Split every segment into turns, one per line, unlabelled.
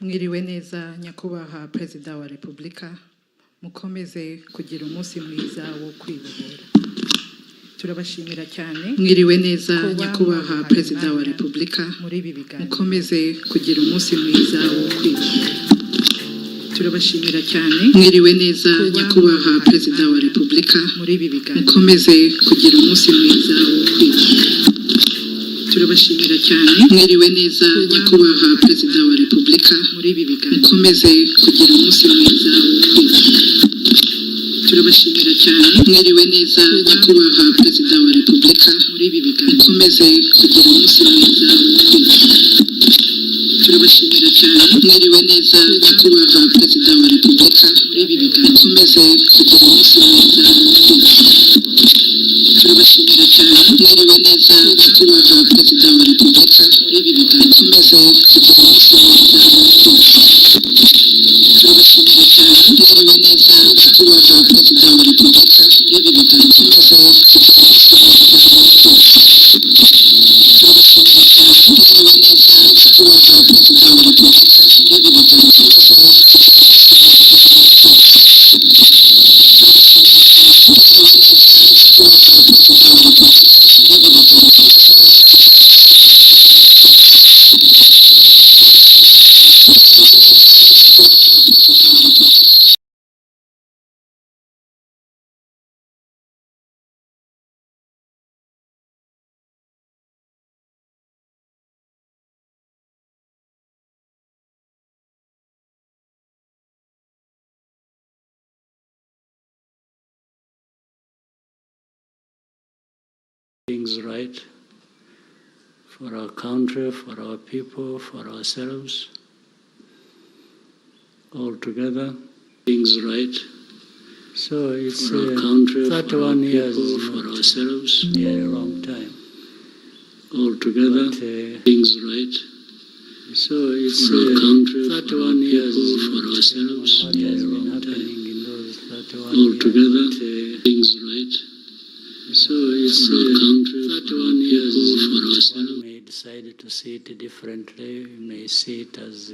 Mwiriwe neza nyakubahwa Perezida wa Repubulika, mukomeze kugira umunsi mwiza wo kwibohora. Turabashimira cyane. Mwiriwe neza nyakubahwa Perezida wa Repubulika, mukomeze kugira umunsi mwiza wo kwibohora. Turabashimira cyane. Mwiriwe neza nyakubahwa Perezida wa Repubulika, mukomeze kugira umunsi mwiza wo kwibohora. Turabashimira cyane. Mwiriwe neza nyakubahwa Perezida wa Repubulika, mukomeze kugira umunsi mwiza wo kwibohora. Turabashimira cyane. Mwiriwe neza nyakubahwa Perezida wa Repubulika, mukomeze kugira umunsi mwiza wo kwibohora. Turabashimira cyane. Mwiriwe neza nyakubahwa Perezida wa Repubulika, mukomeze kugira umunsi mwiza wo kwibohora. Turabashimira cyane. Mwiriwe neza nyakubahwa Perezida wa Repubulika, mukomeze kugira umunsi mwiza wo kwibohora. Turabashimira cyane. Mwiriwe neza nyakubahwa Perezida wa Repubulika, mukomeze kugira umunsi mwiza wo kwibohora. Turabashimira cyane. Mwiriwe neza nyakubahwa Perezida wa Repubulika, mukomeze kugira umunsi mwiza wo
things right for our country, for our people, for ourselves, all together. Things right. So it's
for our country,
31 years
for ourselves,
near a long time.
All together.
But,
things right.
So it's
for our country,
31 years
for ourselves,
what has been happening in those 31
all
years.
together.
But,
things right.
so it's
for our country,
31 years
for ourselves.
one may decide to see it differently. We may see it as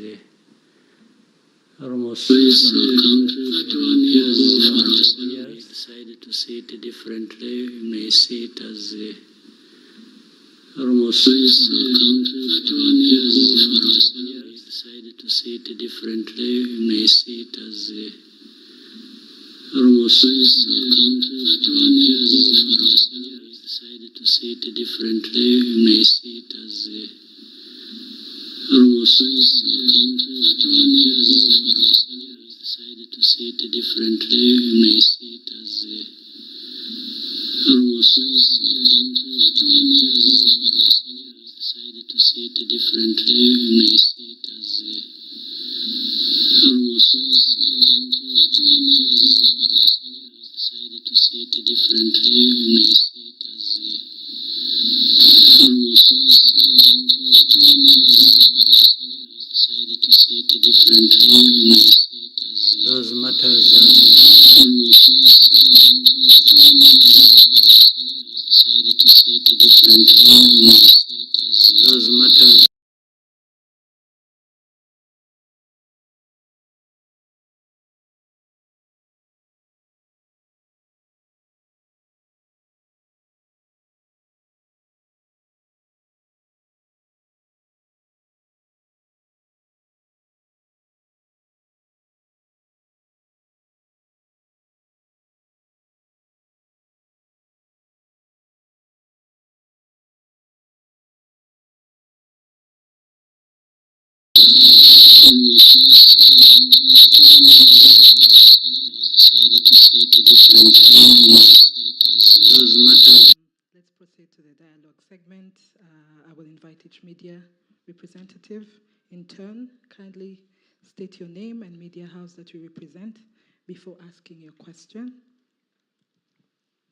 almost
for our country, 31 years for ourselves.
We decided to see it differently. We may see it as almost
for our country, 31 years for ourselves.
We decided to see it differently. We may see it as almost
for our country, 31 years for ourselves.
We decided to see it differently. We may see it as
almost for our country, 31 years for ourselves.
We decided to see it differently. We may see it as
almost for our country, 31 years for ourselves.
We decided to see it differently. We may see it as
almost for our country, 31 years for ourselves.
We decided to see it differently. We may see it as
almost for our country, 31 years for ourselves.
We decided to see it differently. We may see it as those matters
almost for our country, 31 years for ourselves.
we decided to see it differently. We may see it as those matters
Let's proceed to the dialogue segment. I will invite each media representative in turn. Kindly state your name and media house that you represent before asking your question.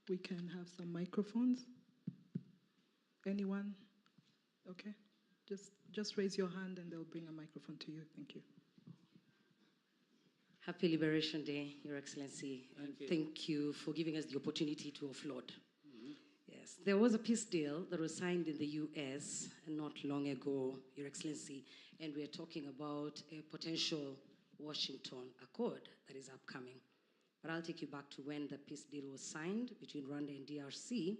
We can have some microphones. Anyone? Okay. Just raise your hand and they'll bring a microphone to you. Thank you.
Happy Liberation Day, Your Excellency. Thank you for giving us the opportunity to offload. Yeah. Yes, there was a peace deal that was signed in the US not long ago, Your Excellency, and we are talking about a potential Washington Accord that is upcoming. But I'll take you back to when the peace deal was signed between Rwanda and DRC.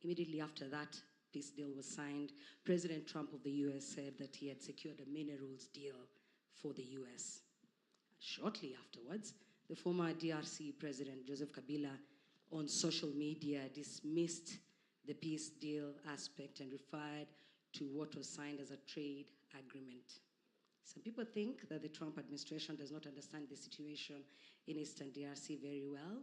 Immediately after that peace deal was signed, President Trump of the US said that he had secured a minerals deal for the US. Shortly afterwards, the former DRC President Joseph Kabila on social media dismissed the peace deal aspect and referred to what was signed as a trade agreement. Some people think that the Trump administration does not understand the situation in Eastern DRC very well.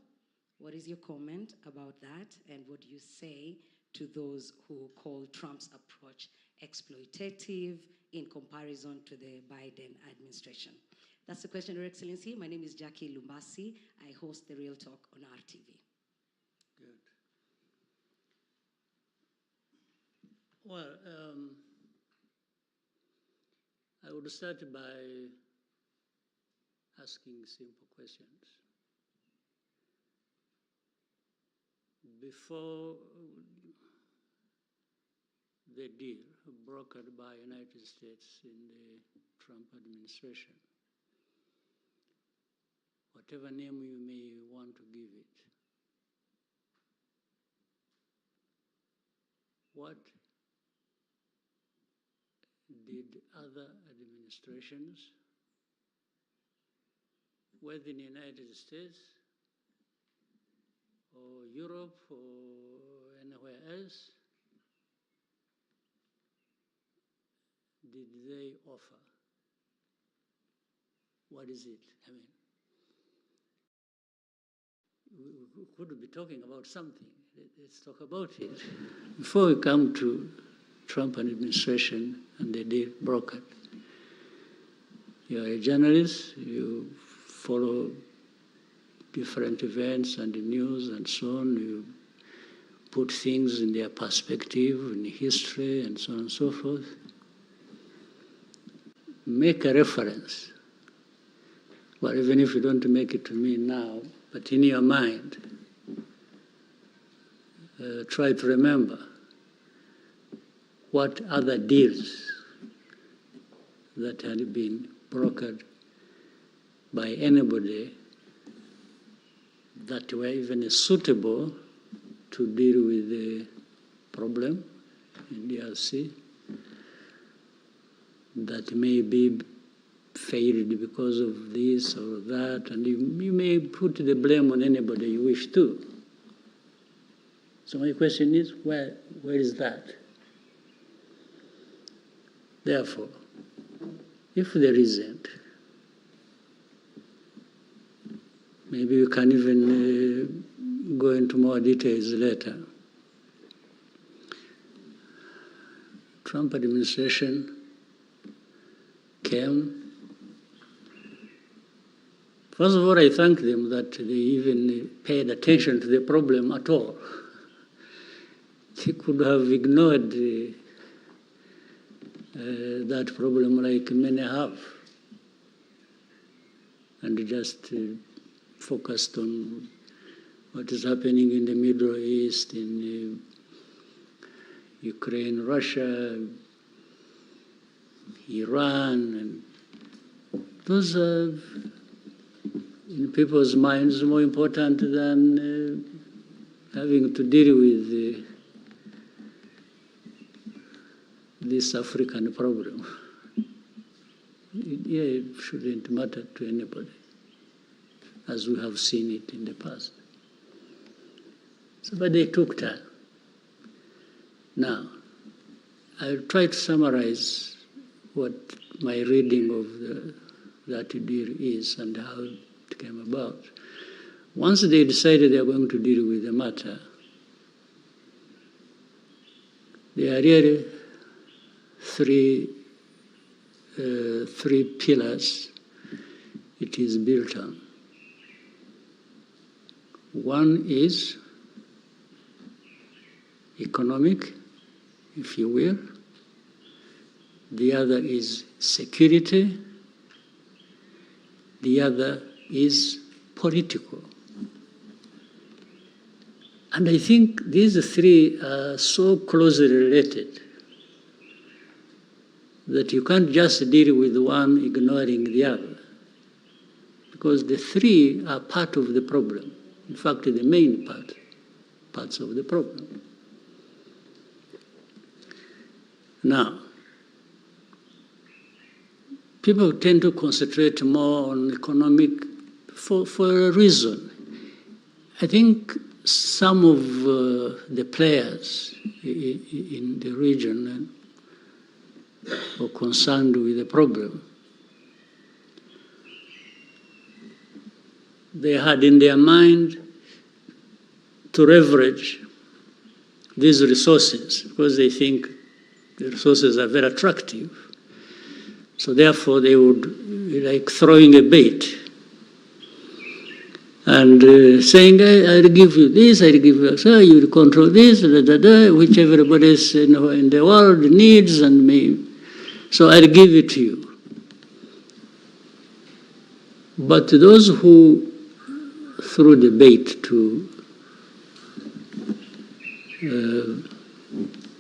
What is your comment about that, and what do you say to those who call Trump's approach exploitative in comparison to the Biden administration? That's the question, Your Excellency. My name is Jackie Lumbasi. I host The Real Talk on RTV.
Good. Well, I would start by asking simple questions. Before the deal brokered by United States in the Trump administration, whatever name you may want to give it, what did other administrations, whether in the United States or Europe or anywhere else, did they offer? What is it? I mean, we could be talking about something. Let's talk about it. Before we come to Trump administration and the deal brokered, you are a journalist, you follow different events and the news and so on, you put things in their perspective, in history and so on and so forth. Make a reference, well, even if you don't make it to me now, but in your mind, try to remember what other deals that had been brokered by anybody that were even suitable to deal with the problem in DRC, that may be failed because of this or that, and you may put the blame on anybody you wish to. So my question is, where is that? Therefore, if there isn't, maybe we can even go into more details later. Trump administration came. First of all, I thank them that they even paid attention to the problem at all. They could have ignored that problem like many have, and just focused on what is happening in the Middle East, in Ukraine, Russia, Iran, and those are, in people's minds, more important than having to deal with this African problem. It shouldn't matter to anybody, as we have seen it in the past. So, but they took time. Now, I'll try to summarize what my reading of that deal is and how it came about. Once they decided they are going to deal with the matter, there are really three pillars it is built on. One is economic, if you will. The other is security. The other is political. And I think these three are so closely related that you can't just deal with one ignoring the other, because the three are part of the problem. In fact, the main parts of the problem. Now, people tend to concentrate more on economic for a reason. I think some of the players in the region were concerned with the problem. They had in their mind to leverage these resources because they think the resources are very attractive. So therefore they would, like throwing a bait and saying, I'll give you this, I'll give you, so you will control this, which everybody else in the world needs and may. So I'll give it to you. But those who threw the bait to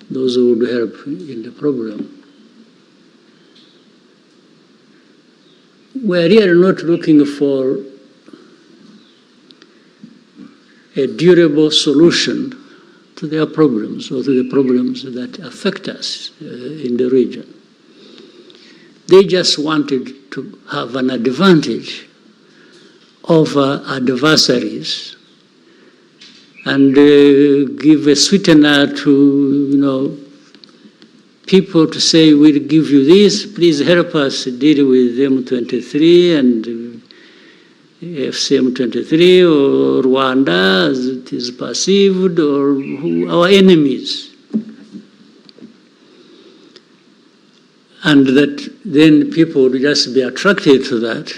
those who would help in the problem, we're really not looking for a durable solution to their problems or to the problems that affect us in the region. They just wanted to have an advantage over adversaries and give a sweetener to, people to say, we'll give you this, please help us deal with M23 and FCM23 or Rwanda as it is perceived, or our enemies. And that then people would just be attracted to that,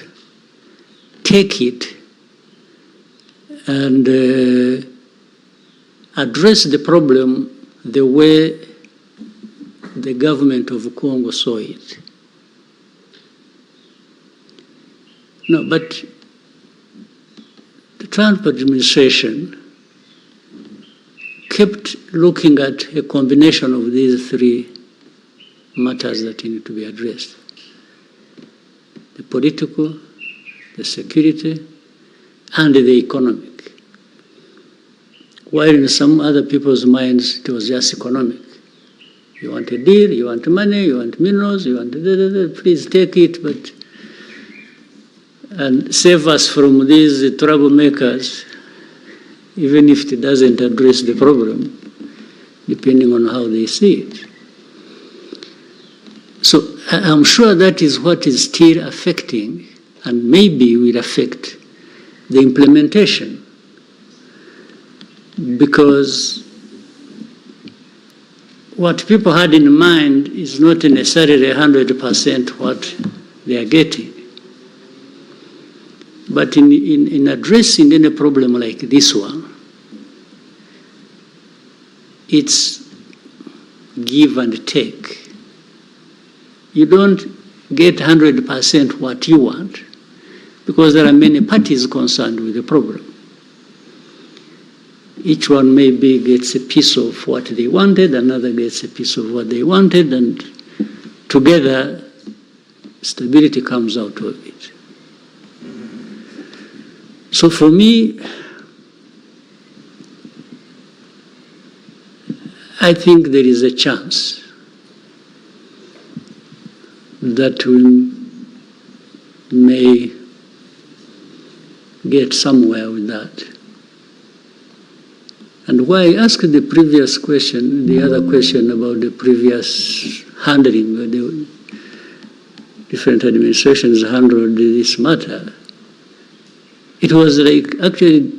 take it, and address the problem the way the government of Congo saw it. No, but the Trump administration kept looking at a combination of these three matters that need to be addressed: the political, the security, and the economic. While in some other people's minds, it was just economic. You want a deal, you want money, you want minerals, you want please take it, and save us from these troublemakers, even if it doesn't address the problem, depending on how they see it. So I'm sure that is what is still affecting, and maybe will affect, the implementation. Because what people had in mind is not necessarily 100% what they are getting. But in addressing any problem like this one, it's give and take. You don't get 100% what you want, because there are many parties concerned with the problem. Each one maybe gets a piece of what they wanted, another gets a piece of what they wanted, and together stability comes out of it. So for me, I think there is a chance that we may get somewhere with that. And why I asked the previous question, the other question about the previous handling, the different administrations handled this matter, it was like actually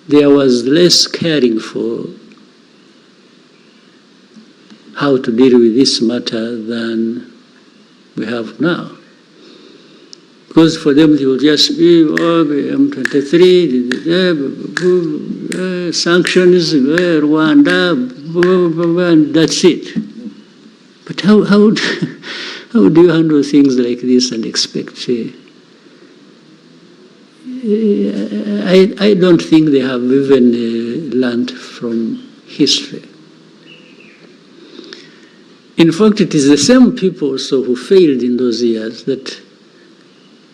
there was less caring for how to deal with this matter than we have now. Because for them it will just be M23, sanctions, Rwanda, and that's it. But how do you handle things like this and expect I don't think they have even learned from history. In fact, it is the same people also who failed in those years that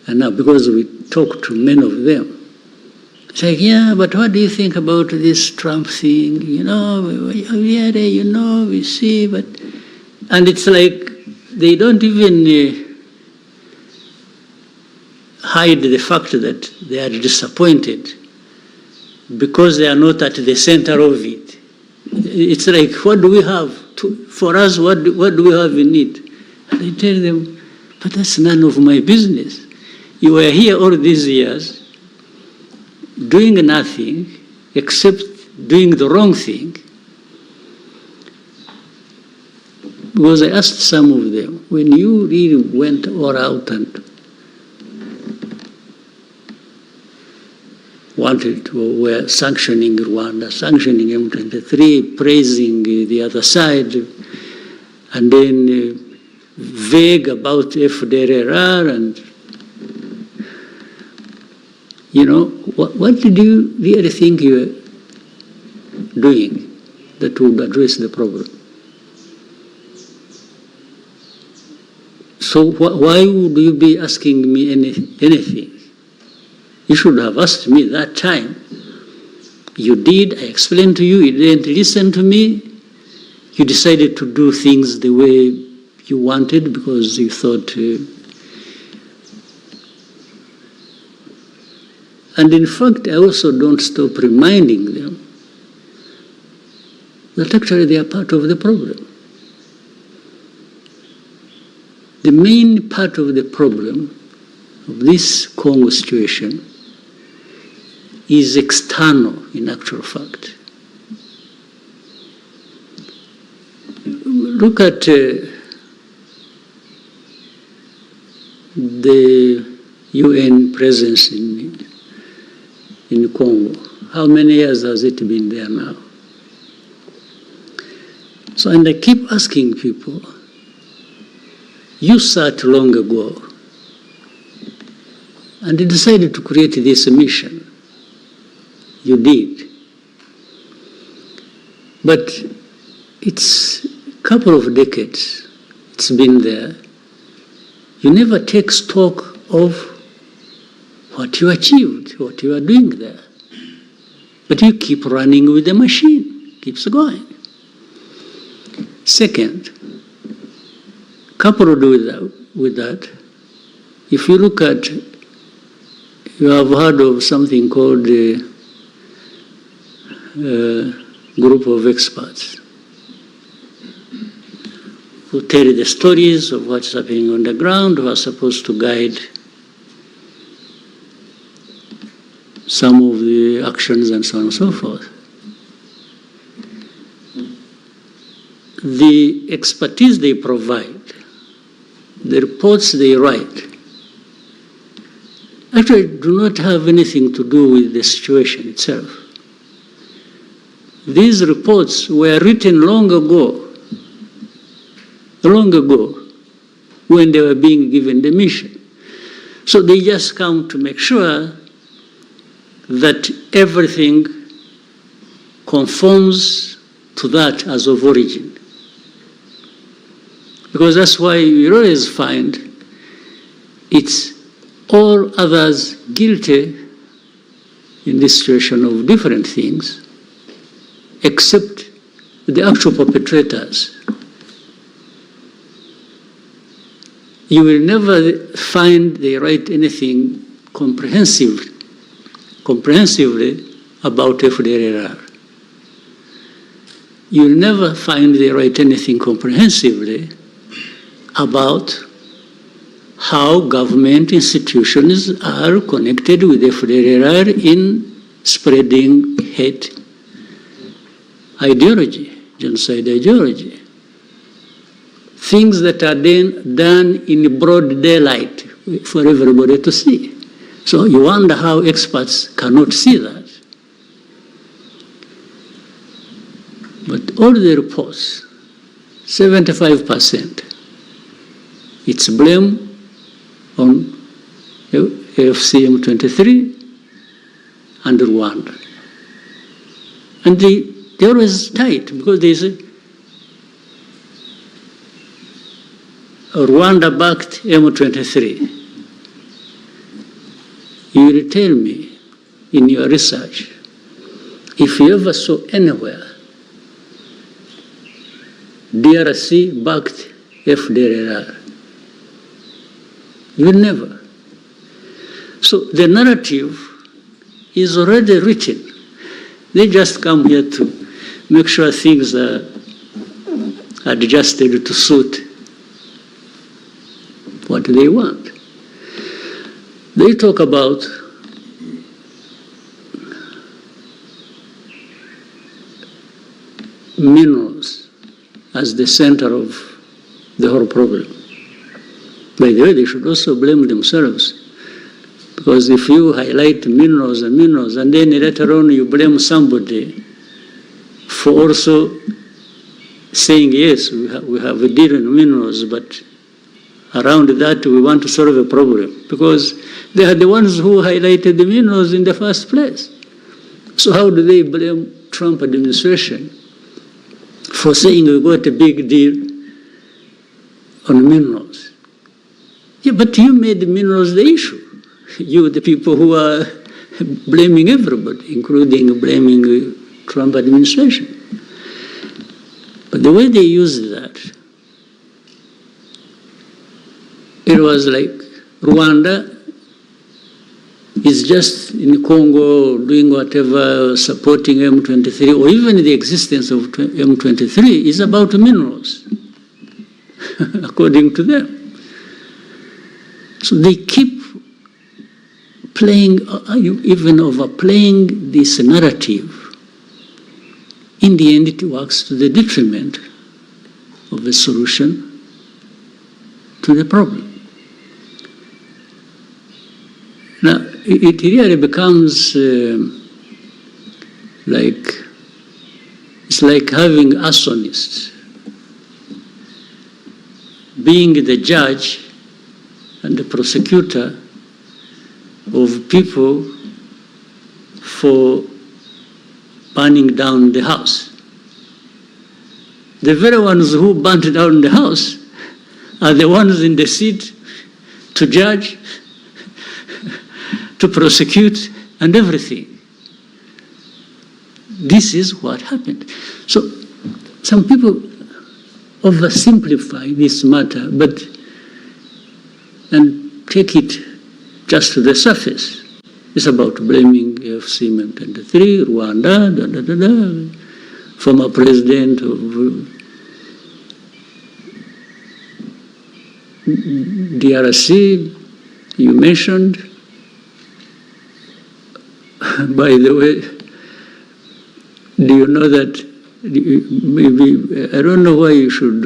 are now, because we talk to many of them, it's like, yeah, but what do you think about this Trump thing? You know, yeah, you know, we see, but... And it's like they don't even hide the fact that they are disappointed because they are not at the center of it. It's like, what do we have? For us, what do we have in it? And I tell them, but that's none of my business. You were here all these years doing nothing except doing the wrong thing. Because I asked some of them, when you really went all out and wanted to, were sanctioning Rwanda, sanctioning M23, praising the other side, and then vague about FDLR, and, you know, what did you really think you were doing that would address the problem? So why would you be asking me anything? You should have asked me that time. You did, I explained to you, you didn't listen to me. You decided to do things the way you wanted because you thought... and in fact, I also don't stop reminding them that actually they are part of the problem. The main part of the problem of this Congo situation is external, in actual fact. Look at the UN presence in Congo. How many years has it been there now? So, and I keep asking people, you sat long ago and decided to create this mission. You did. But it's a couple of decades it's been there. You never take stock of what you achieved, what you are doing there. But you keep running with the machine, keeps going. Second, coupled with that, if you look at, you have heard of something called a group of experts who tell the stories of what's happening on the ground, who are supposed to guide some of the actions and so on and so forth. The expertise they provide, the reports they write, actually do not have anything to do with the situation itself. These reports were written long ago, when they were being given the mission. So they just come to make sure that everything conforms to that as of origin. Because that's why you always find it's all others guilty in this situation of different things, except the actual perpetrators. You will never find they write anything comprehensively about FDLR. You will never find they write anything comprehensively about how government institutions are connected with FDLR in spreading hate ideology, genocide ideology. Things that are then done in broad daylight for everybody to see. So you wonder how experts cannot see that. But all the reports, 75%, it's blame on AFCM 23, and Rwanda. And they always tight because they say, Rwanda-backed M23. You will tell me in your research, if you ever saw anywhere DRC-backed FDLR, you will never. So the narrative is already written. They just come here to make sure things are adjusted to suit what they want. They talk about minerals as the center of the whole problem. By the way, they should also blame themselves. Because if you highlight minerals, and then later on you blame somebody for also saying, yes, we have a deal in minerals, but around that we want to solve a problem. Because they are the ones who highlighted the minerals in the first place. So how do they blame Trump administration for saying we got a big deal on minerals? Yeah, but you made the minerals the issue. You, the people who are blaming everybody, including blaming the Trump administration. But the way they used that, it was like Rwanda is just in Congo doing whatever, supporting M23, or even the existence of M23 is about minerals, according to them. So they keep playing, even overplaying this narrative. In the end, it works to the detriment of the solution to the problem. Now, it really becomes it's like having arsonists being the judge and the prosecutor of people for burning down the house. The very ones who burnt down the house are the ones in the seat to judge, to prosecute, and everything. This is what happened. So some people oversimplify this matter, and take it just to the surface. It's about blaming FCM23, Rwanda, former president of DRC, you mentioned. By the way, do you know that, maybe, I don't know why you should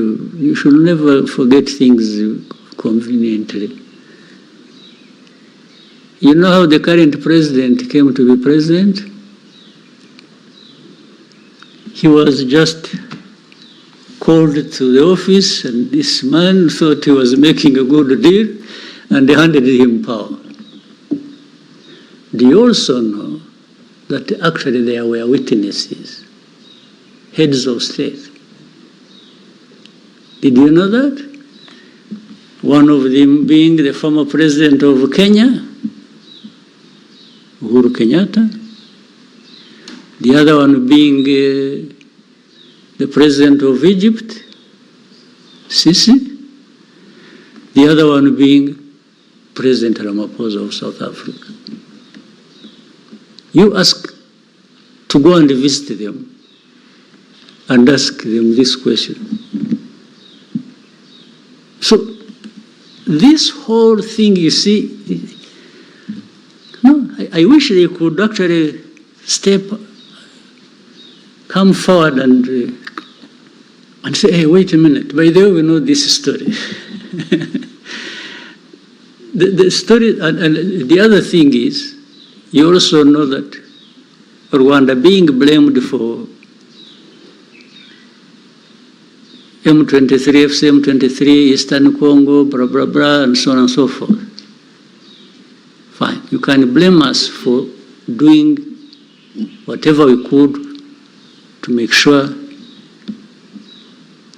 never forget things conveniently. You know how the current president came to be president? He was just called to the office, and this man thought he was making a good deal, and they handed him power. Do you also know that actually there were witnesses, heads of state? Did you know that? One of them being the former president of Kenya, Uhuru Kenyatta, the other one being the president of Egypt, Sisi, the other one being President Ramaphosa of South Africa. You ask to go and visit them and ask them this question. So this whole thing, you see, I wish they could actually come forward and say, hey, wait a minute, by the way, we know this story. the story, and the other thing is, you also know that Rwanda being blamed for M23, FCM23, Eastern Congo, blah, blah, blah, and so on and so forth. Fine. You can blame us for doing whatever we could to make sure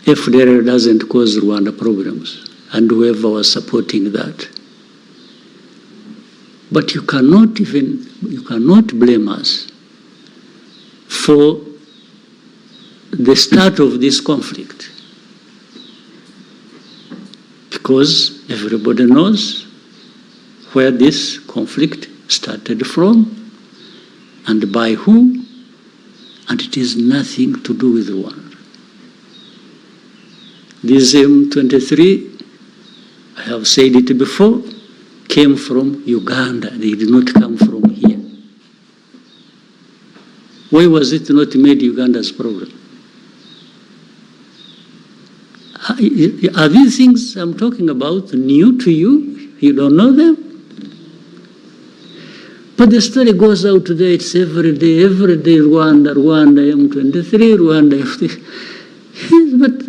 FDLR doesn't cause Rwanda problems, and whoever was supporting that. But you cannot blame us for the start of this conflict, because everybody knows where this conflict started from and by who, and it is nothing to do with Rwanda. This M23, I have said it before, came from Uganda. They did not come from here. Why was it not made Uganda's problem? Are these things I'm talking about new to you? You don't know them? But the story goes out today, it's every day, Rwanda, M23, Rwanda, FD. But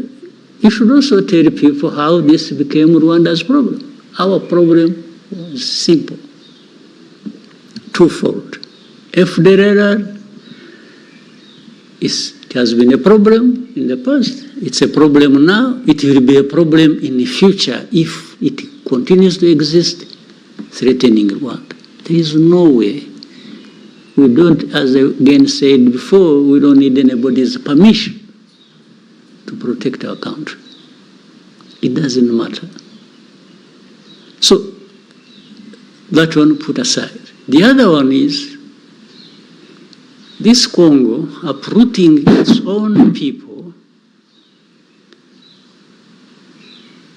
you should also tell people how this became Rwanda's problem. Our problem was simple, twofold. FDLR it has been a problem in the past, it's a problem now, it will be a problem in the future if it continues to exist, threatening Rwanda. There is no way. We don't, as I again said before, we don't need anybody's permission to protect our country. It doesn't matter. So, that one put aside. The other one is this Congo uprooting its own people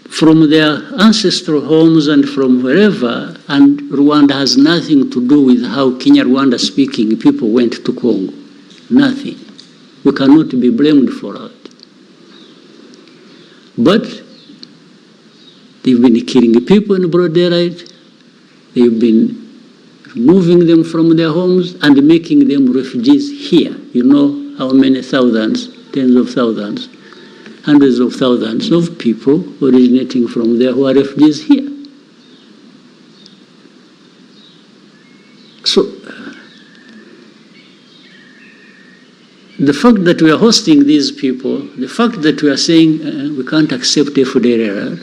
from their ancestral homes and from wherever, and Rwanda has nothing to do with how Kinyarwanda speaking people went to Congo. Nothing. We cannot be blamed for that. But they've been killing people in broad daylight. They've been removing them from their homes and making them refugees here. You know how many thousands, tens of thousands, hundreds of thousands of people originating from there who are refugees here. So, the fact that we are hosting these people, the fact that we are saying we can't accept FDLR,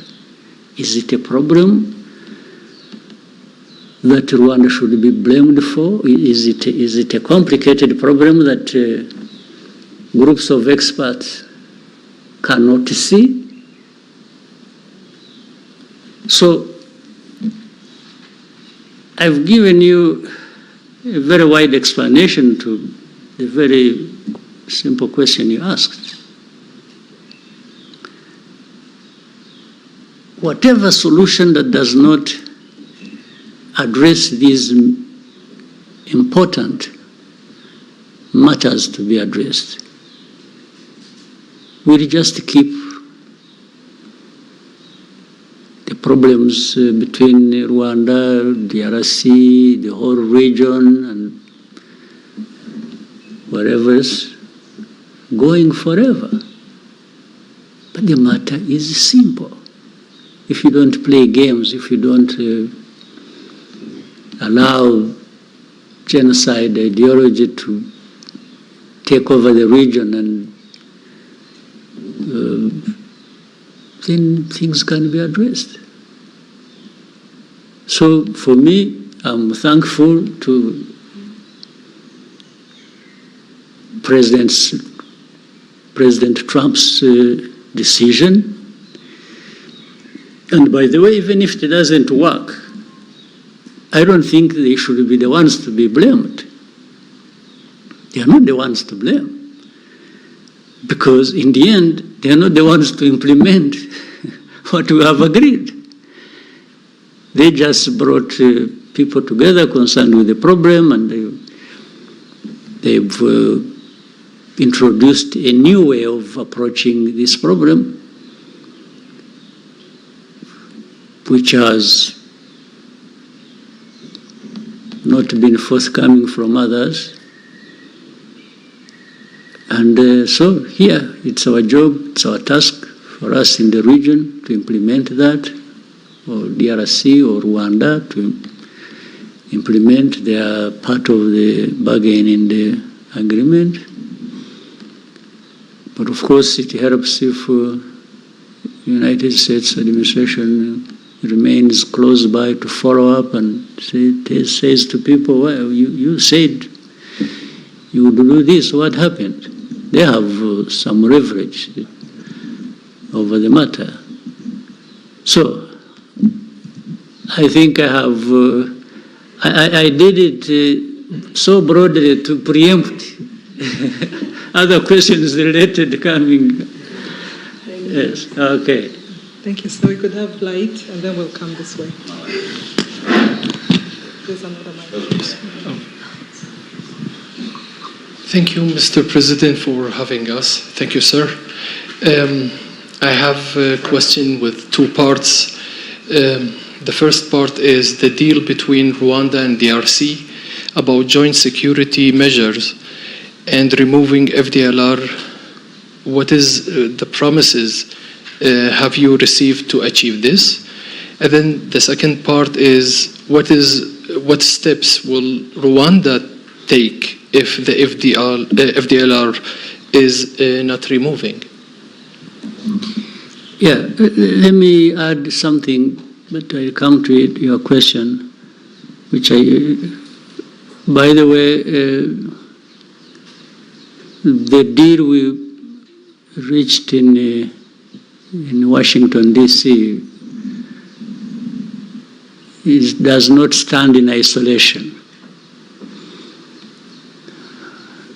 is it a problem that Rwanda should be blamed for? Is it a complicated problem that groups of experts cannot see? So I've given you a very wide explanation to the very simple question you asked. Whatever solution that does not address these important matters to be addressed will just keep the problems between Rwanda, DRC, the whole region, and wherever else going forever. But the matter is simple. If you don't play games, if you don't allow genocide ideology to take over the region, and then things can be addressed. So for me, I'm thankful to President Trump's decision. And by the way, even if it doesn't work, I don't think they should be the ones to be blamed. They are not the ones to blame. Because in the end, they are not the ones to implement what we have agreed. They just brought people together concerned with the problem, and they've introduced a new way of approaching this problem, which has not been forthcoming from others. And so here, it's our job, it's our task for us in the region to implement that, or DRC or Rwanda to implement. They are part of the bargain in the agreement. But of course, it helps if United States administration remains close by to follow up and says to people, well, you said you would do this, what happened? They have some leverage over the matter. So I think I have, I did it so broadly to preempt other questions related coming. Yes, okay.
Thank you. So we could have light, and then we'll come this way. There's another mic.
Thank you, Mr. President, for having us. Thank you, sir. I have a question with two parts. The first part is the deal between Rwanda and DRC about joint security measures and removing FDLR. What is the promises have you received to achieve this? And then the second part is what steps will Rwanda take if the FDLR is not removing?
Yeah, let me add something, but I'll come to it, your question, which by the way, the deal we reached in Washington, D.C. Does not stand in isolation.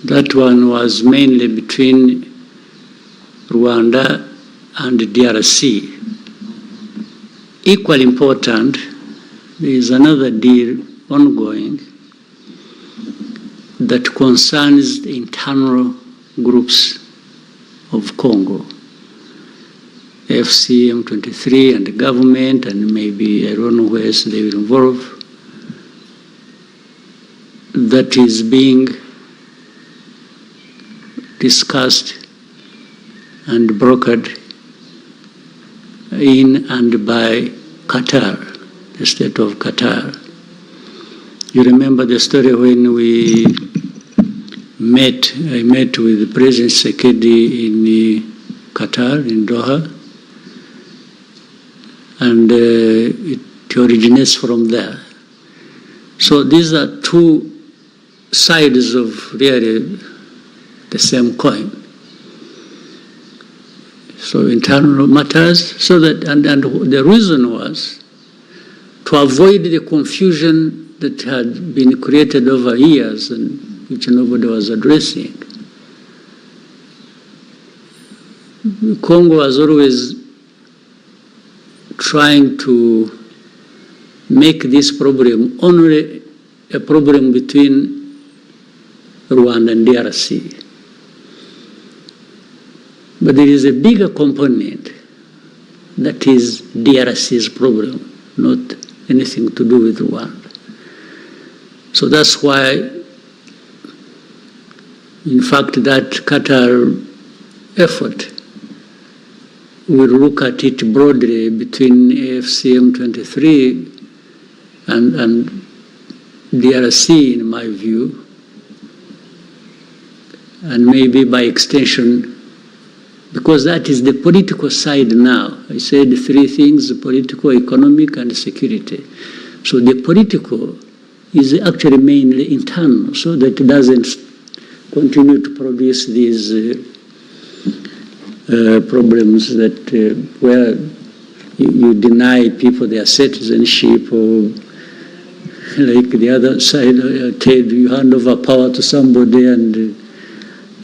That one was mainly between Rwanda and DRC. Equally important, there is another deal ongoing that concerns the internal groups of Congo, FCM23 and the government, and maybe I don't know where else they will involve, that is being discussed and brokered in and by Qatar, the state of Qatar. You remember the story when I met with President Sekedi in Qatar, in Doha, and it originates from there. So these are two sides of really the same coin. So internal matters, so that, and the reason was to avoid the confusion that had been created over years and which nobody was addressing. Congo was always trying to make this problem only a problem between Rwanda and DRC. But there is a bigger component that is DRC's problem, not anything to do with Rwanda. So that's why, in fact, that Qatar effort will look at it broadly between FCM23 and DRC, in my view, and maybe by extension, because that is the political side now. I said three things: political, economic, and security. So the political is actually mainly internal, so that it doesn't continue to produce these problems that where you deny people their citizenship, or like the other side, you hand over power to somebody and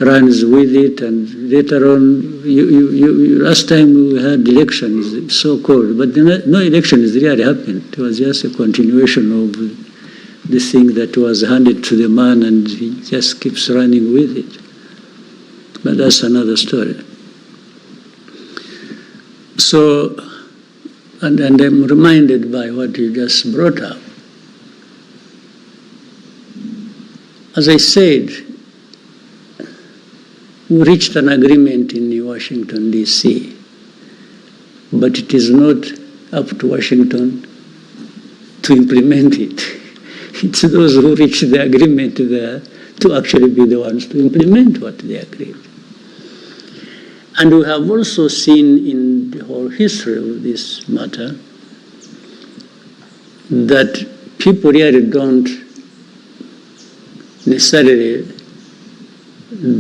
runs with it, and later on, last time we had elections, so-called, but no elections really happened. It was just a continuation of the thing that was handed to the man, and he just keeps running with it. But that's another story. So, and I'm reminded by what you just brought up. As I said, we reached an agreement in Washington, D.C., but it is not up to Washington to implement it. It's those who reach the agreement there to actually be the ones to implement what they agreed. And we have also seen in the whole history of this matter that people really don't necessarily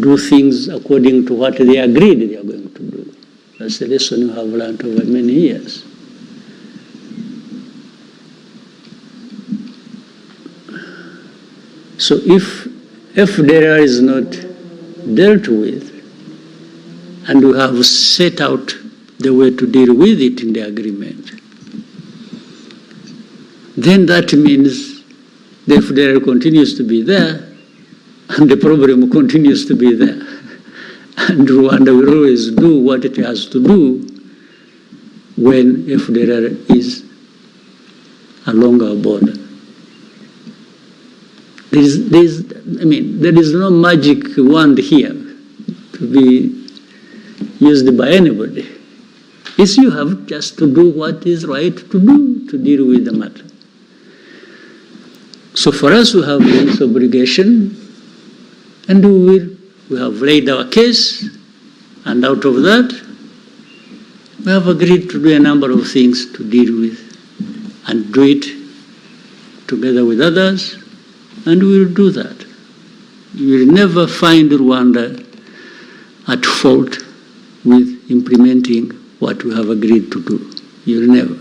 do things according to what they agreed they are going to do. That's a lesson we have learned over many years. So if FDR is not dealt with, and we have set out the way to deal with it in the agreement, then that means the FDR continues to be there, and the problem continues to be there. And Rwanda will always do what it has to do when FDR is along our border. There is no magic wand here to be used by anybody. It's you have just to do what is right to do to deal with the matter. So for us, we have this obligation, and we have laid our case, and out of that, we have agreed to do a number of things to deal with, and do it together with others, and we will do that. You will never find Rwanda at fault with implementing what we have agreed to do. You will never.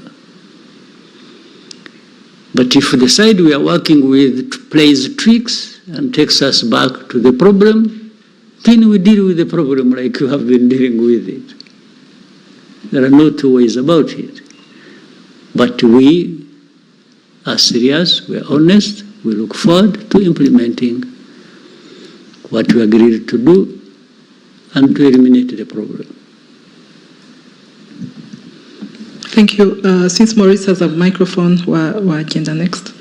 But if the side we are working with plays tricks and takes us back to the problem, then we deal with the problem like you have been dealing with it. There are no two ways about it. But we are serious, we are honest, we look forward to implementing what we agreed to do and to eliminate the problem.
Thank you. Since Maurice has a microphone, wagenda next.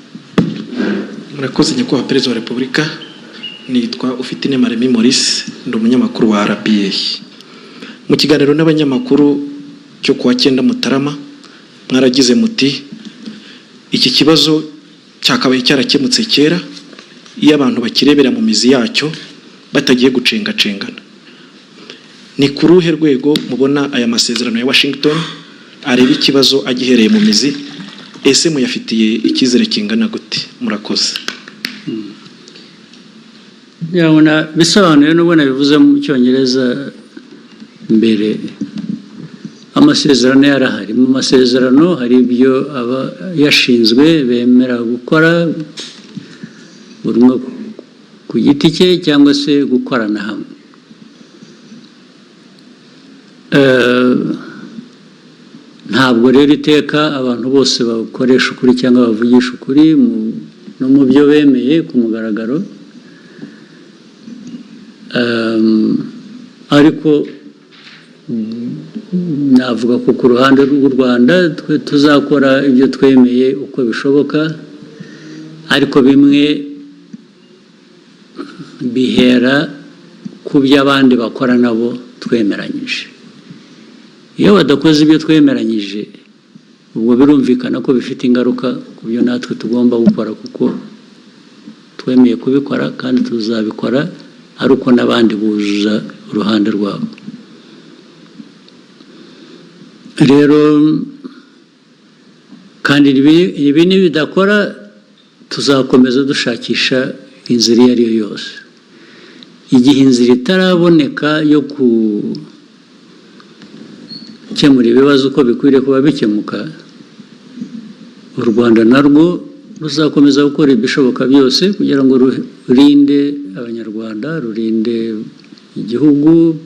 Murakoze nyakubahwa Perezida wa Repubulika, nitwa Ufitine Maremi Maurice, ndi umunyamakuru wa RPA. Mu kiganiro n'abanyamakuru cyo kuwa 9 Mutarama mwaragize muti iki kibazo cyakabaye cyarakemutse kera iyo abantu bakirebera mu mizi yacyo batagiye gucengacengana. Ni ku ruhe rwego mubona aya masezerano ya Washington areba ikibazo agihereye mu mizi, ese muyafitiye ikizere kingana gute? Murakoze.
Yabona bisobanuye n'ubona bivuze mu Cyongereza mbere. Amasezerano yarahari. Mu masezerano hari ibyo aba yashinzwe bemera gukora buri umwe ku giti cye cyangwa se gukorana hamwe. Ntabwo rero iteka abantu bose bakoresha ukuri cyangwa bavugisha ukuri no mu byo bemeye ku mugaragaro, ariko navuga ko ku ruhande rw'u Rwanda twe tuzakora ibyo twemeye uko bishoboka, ariko bimwe bihera ku byo abandi bakora nabo twemeranyije. Iyo badakoze ibyo twemeranyije, ubwo birumvikana ko bifite ingaruka ku byo natwe tugomba gukora, kuko twemeye kubikora kandi tuzabikora ari uko n'abandi buzuza uruhande rwabo. Rero kandi ibi nibidakora tuzakomeza dushakisha inzira iyo ari yo yose. Igihe inzira itaraboneka yo gukemura ibibazo uko bikwiriye kuba bikemuka, u Rwanda narwo ruzakomeza gukora ibishoboka byose kugira ngo rurinde abanyarwanda, rurinde igihugu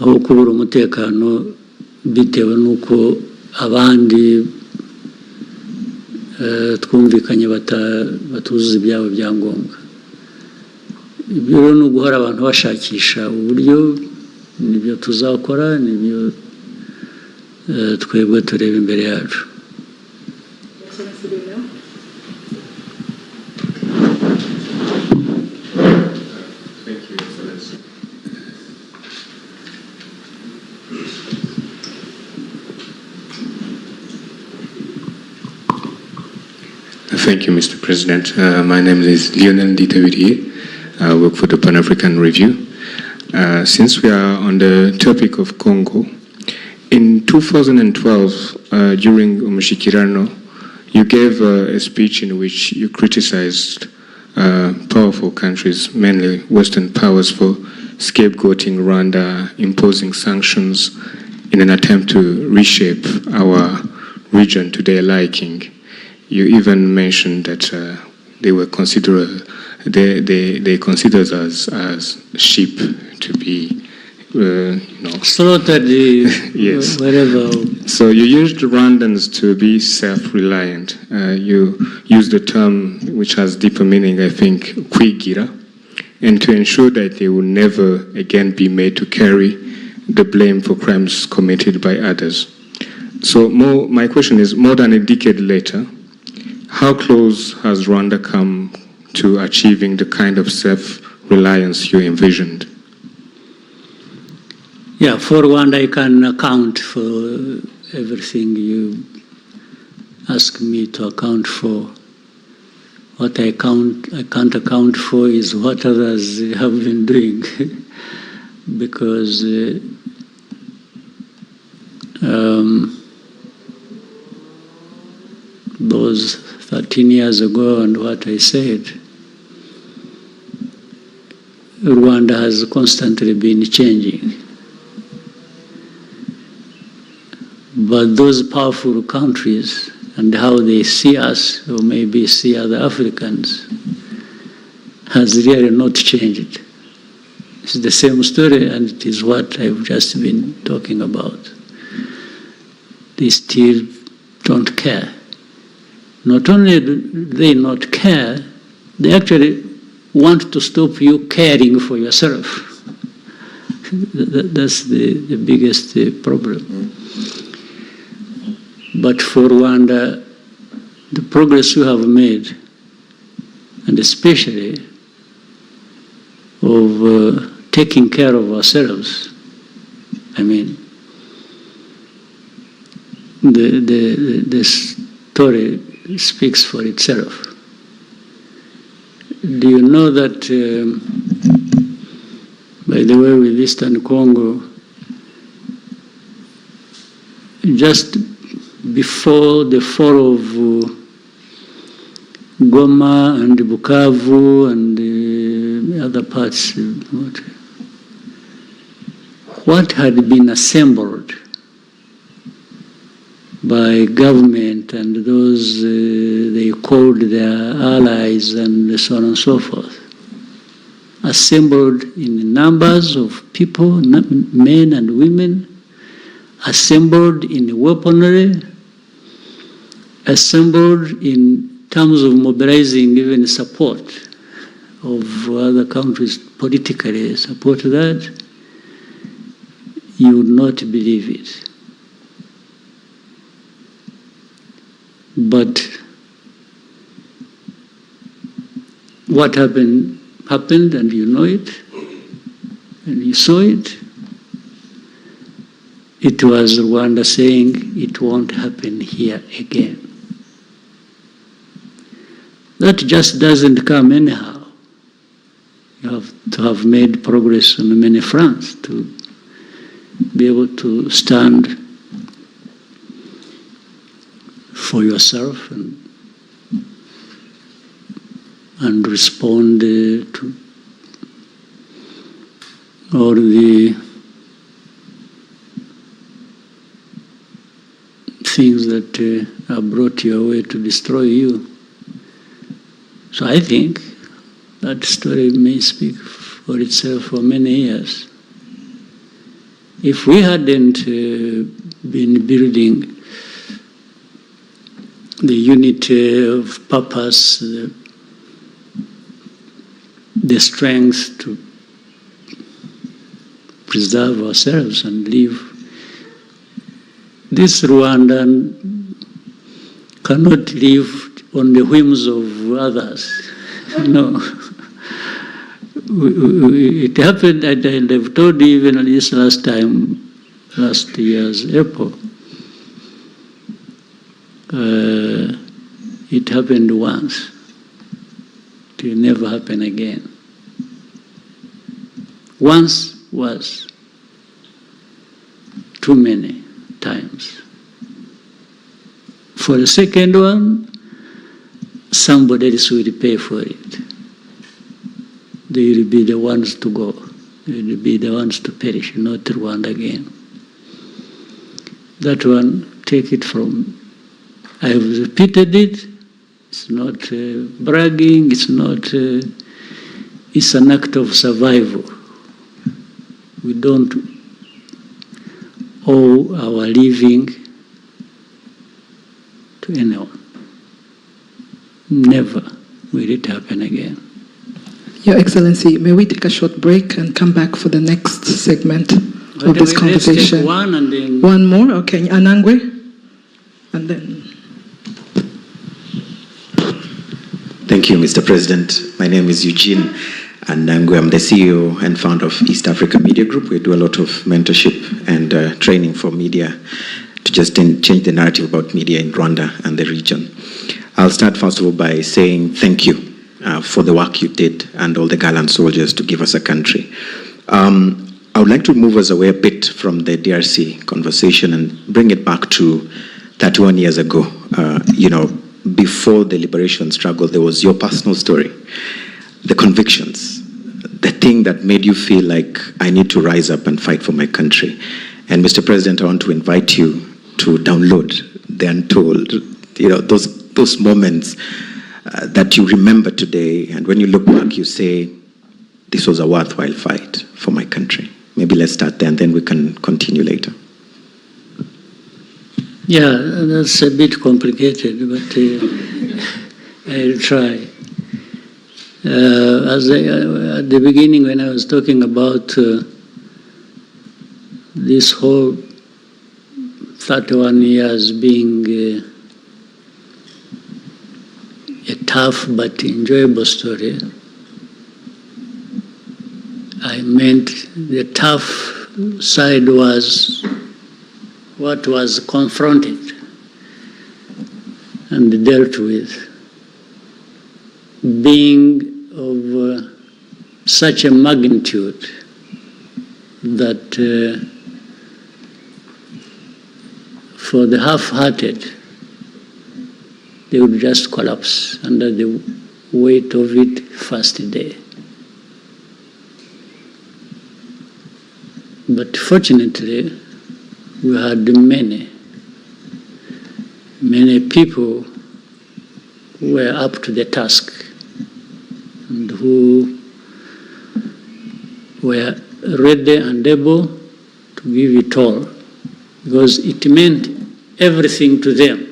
aho kubura umutekano bitewe n'uko abandi twumvikanye batuzuza ibyabo byangombwa. Ibyo rero ni uguhora abantu bashakisha uburyo, nibyo tuzakora, nibyo twebwe tureba imbere yacu.
Thank you, Mr. President. My name is Lionel Ditavidier. I work for the Pan-African Review. Since we are on the topic of Congo, in 2012, during Umushikirano, you gave a speech in which you criticized powerful countries, mainly Western powers, for scapegoating Rwanda, imposing sanctions in an attempt to reshape our region to their liking. You even mentioned that they were considered us as sheep to be,
slaughtered.
Yes.
Wherever.
So you used Rwandans to be self-reliant. You used the term which has deeper meaning, I think, kwigira, and to ensure that they will never again be made to carry the blame for crimes committed by others. So my question is, more than a decade later, how close has Rwanda come to achieving the kind of self-reliance you envisioned?
Yeah, for Rwanda, I can account for everything you ask me to account for. What I can't account for is what others have been doing, because those 13 years ago and what I said, Rwanda has constantly been changing. But those powerful countries and how they see us, or maybe see other Africans, has really not changed. It's the same story, and it is what I've just been talking about. They still don't care. Not only do they not care, they actually want to stop you caring for yourself. That's the biggest problem. But for Rwanda, the progress we have made, and especially of taking care of ourselves, I mean, the story speaks for itself. Do you know that, by the way, with Eastern Congo, just before the fall of Goma and Bukavu and other parts, what had been assembled by government and those they called their allies and so on and so forth, assembled in numbers of people, men and women, assembled in weaponry, assembled in terms of mobilizing even support of other countries politically support that, you would not believe it. But what happened, and you know it, and you saw it. It was Rwanda saying it won't happen here again. That just doesn't come anyhow. You have to have made progress on many fronts to be able to stand for yourself and respond to all the things that are brought your way to destroy you. So I think that story may speak for itself for many years. If we hadn't been building the unity of purpose, the strength to preserve ourselves and live, this Rwandan cannot live on the whims of others. No. It happened, and I've told you even this last year's April. it happened once. It will never happen again. Once was too many times. For the second one, somebody else will pay for it. They will be the ones to go. They will be the ones to perish, not Rwanda again. That one, take it from, I have repeated it. It's not bragging, it's not, it's an act of survival. We don't owe our living to anyone. Never will it happen again.
Your Excellency, may we take a short break and come back for the next segment of this conversation?
Let's take one and then...
One more? Okay. Anangwe? And then...
Thank you, Mr. President. My name is Eugene Anangwe. I'm the CEO and founder of East Africa Media Group. We do a lot of mentorship and training for media to just change the narrative about media in Rwanda and the region. I'll start first of all by saying thank you for the work you did and all the gallant soldiers to give us a country. I would like to move us away a bit from the DRC conversation and bring it back to 31 years ago. Before the liberation struggle, there was your personal story, the convictions, the thing that made you feel like I need to rise up and fight for my country. And Mr. President, I want to invite you to download the Untold, those moments that you remember today, and when you look back, you say, this was a worthwhile fight for my country. Maybe let's start there, and then we can continue later.
Yeah, that's a bit complicated, but I'll try. At the beginning, when I was talking about this whole 31 years being a tough but enjoyable story, I meant the tough side was what was confronted and dealt with, being of such a magnitude that for the half-hearted, they would just collapse under the weight of it first day. But fortunately, we had many people who were up to the task and who were ready and able to give it all, because it meant everything to them.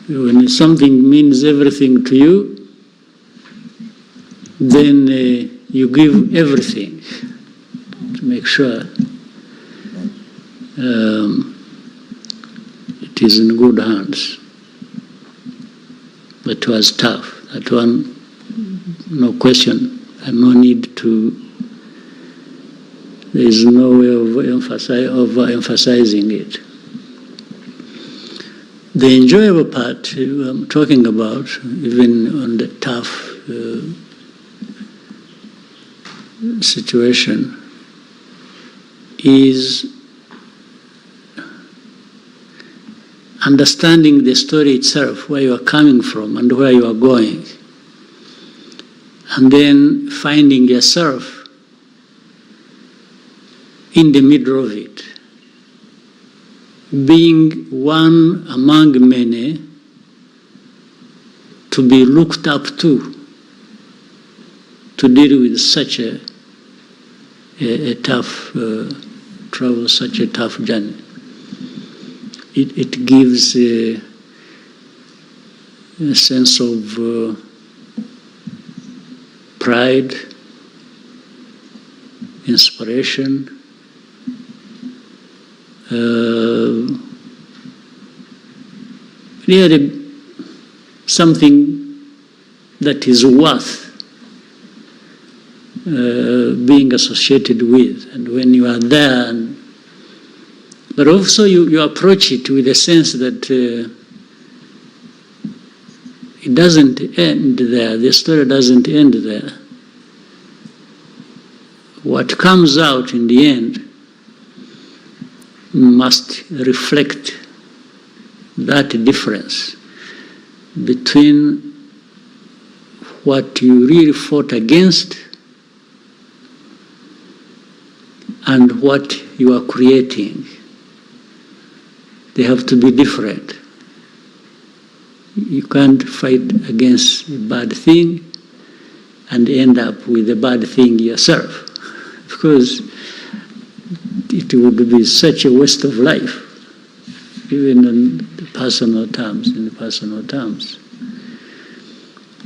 When something means everything to you, then you give everything to make sure it is in good hands. But it was tough. That one, no question, and no need to. There is no way of emphasizing it. The enjoyable part I'm talking about, even on the tough situation, is understanding the story itself, where you are coming from and where you are going, and then finding yourself in the middle of it, being one among many to be looked up to deal with such a tough travel, such a tough journey. It gives a sense of pride, inspiration, really something that is worth being associated with. And when you are there, but also you approach it with a sense that it doesn't end there. The story doesn't end there. What comes out in the end must reflect that difference between what you really fought against and what you are creating. They have to be different. You can't fight against a bad thing and end up with a bad thing yourself, because it would be such a waste of life, even in personal terms.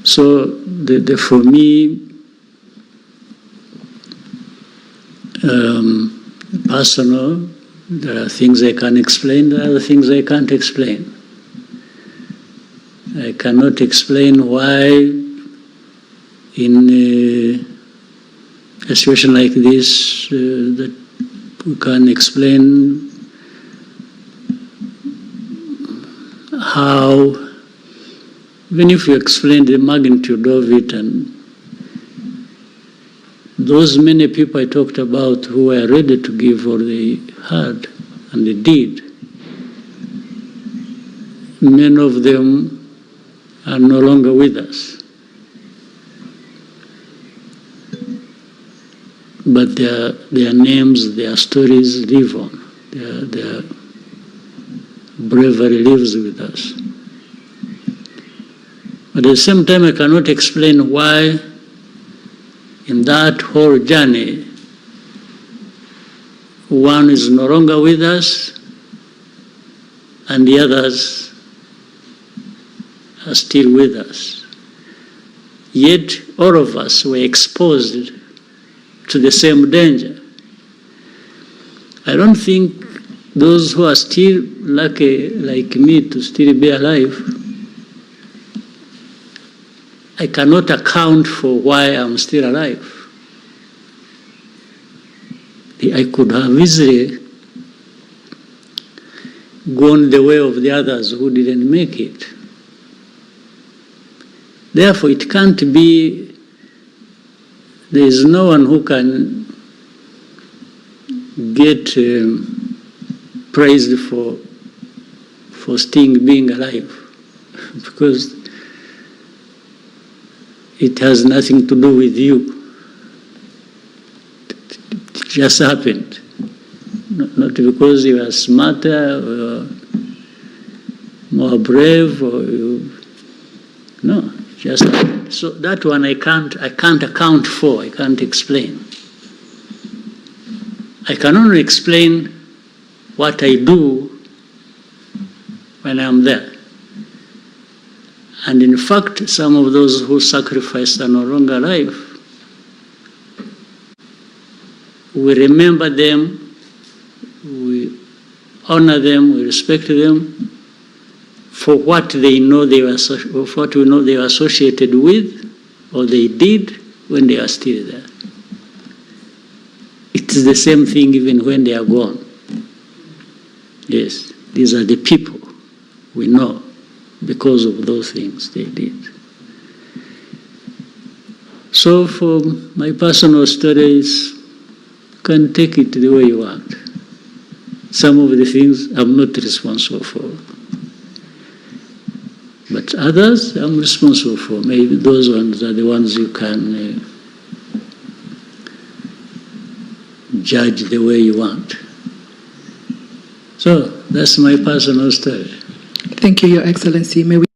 So for me, personal, there are things I can explain, there are other things I can't explain. I cannot explain why in a situation like this that we can explain how, even if you explain the magnitude of it, and those many people I talked about who were ready to give all they had, and they did, many of them are no longer with us. But their names, their stories live on. Their bravery lives with us. But at the same time, I cannot explain why in that whole journey, one is no longer with us and the others are still with us. Yet all of us were exposed to the same danger. I don't think those who are still lucky like me to still be alive, I cannot account for why I'm still alive. I could have easily gone the way of the others who didn't make it. Therefore, it can't be, there is no one who can get praised for still being alive, because it has nothing to do with you. It just happened. Not because you are smarter or more brave, or no, just happened. So that one I can't account for, I can't explain. I can only explain what I do when I'm there. And in fact, some of those who sacrificed are no longer alive. We remember them, we honor them, we respect them for what they know they were, what we know they were associated with, or they did when they are still there. It's the same thing even when they are gone. Yes, these are the people we know because of those things they did. So for my personal stories, you can take it the way you want. Some of the things I'm not responsible for. But others I'm responsible for. Maybe those ones are the ones you can judge the way you want. So that's my personal story.
Thank you, Your Excellency. May we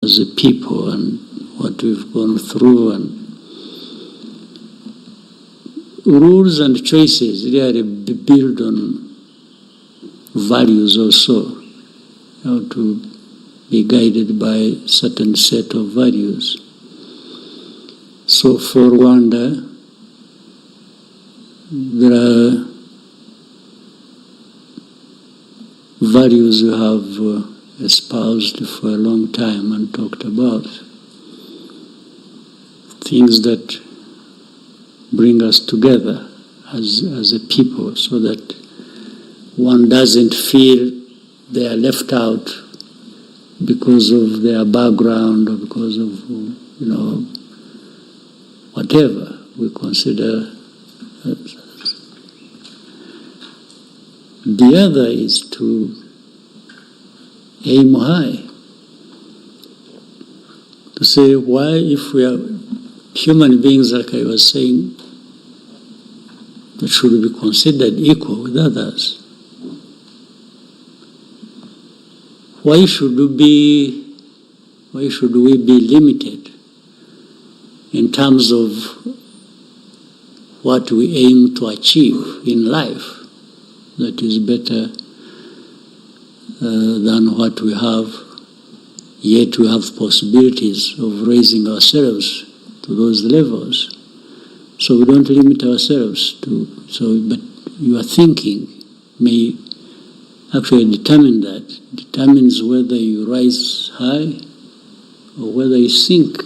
as a people and what we've gone through, and rules and choices really build on values also. You know, to be guided by certain set of values. So for Rwanda, there are values we have espoused for a long time and talked about. Things that bring us together as a people, so that one doesn't feel they are left out because of their background or because of, whatever we consider. The other is to aim high, to say, why, if we are human beings, like I was saying, that should be considered equal with others, why should we be limited in terms of what we aim to achieve in life that is better than what we have, yet we have possibilities of raising ourselves to those levels. So we don't limit ourselves to, but your thinking may actually determines whether you rise high or whether you sink,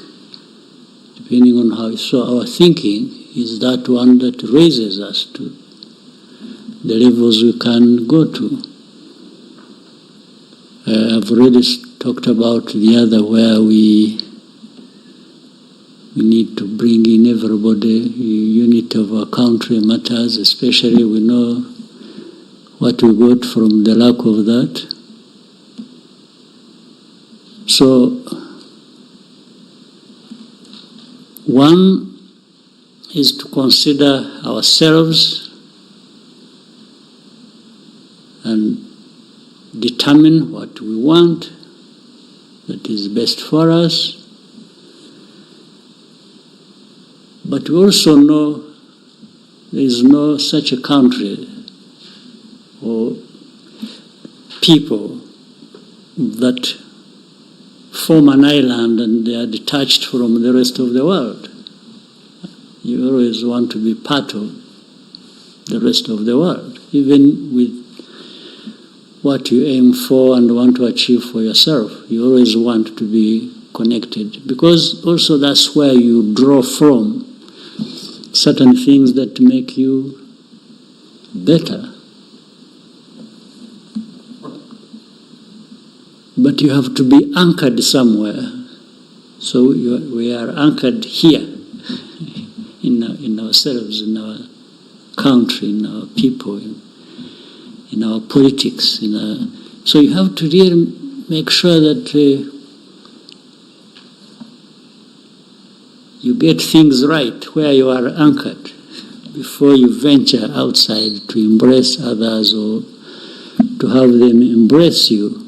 depending on how. So our thinking is that one that raises us to the levels we can go to. I've already talked about the other, where we need to bring in everybody. Unity of our country matters, especially we know what we got from the lack of that. So, one is to consider ourselves and determine what we want that is best for us. But we also know there is no such a country or people that form an island and they are detached from the rest of the world. You always want to be part of the rest of the world, even with what you aim for and want to achieve for yourself. You always want to be connected, because also that's where you draw from certain things that make you better. But you have to be anchored somewhere. So we are anchored here in ourselves, in our country, in our people, in our politics. So you have to really make sure that you get things right where you are anchored before you venture outside to embrace others or to have them embrace you.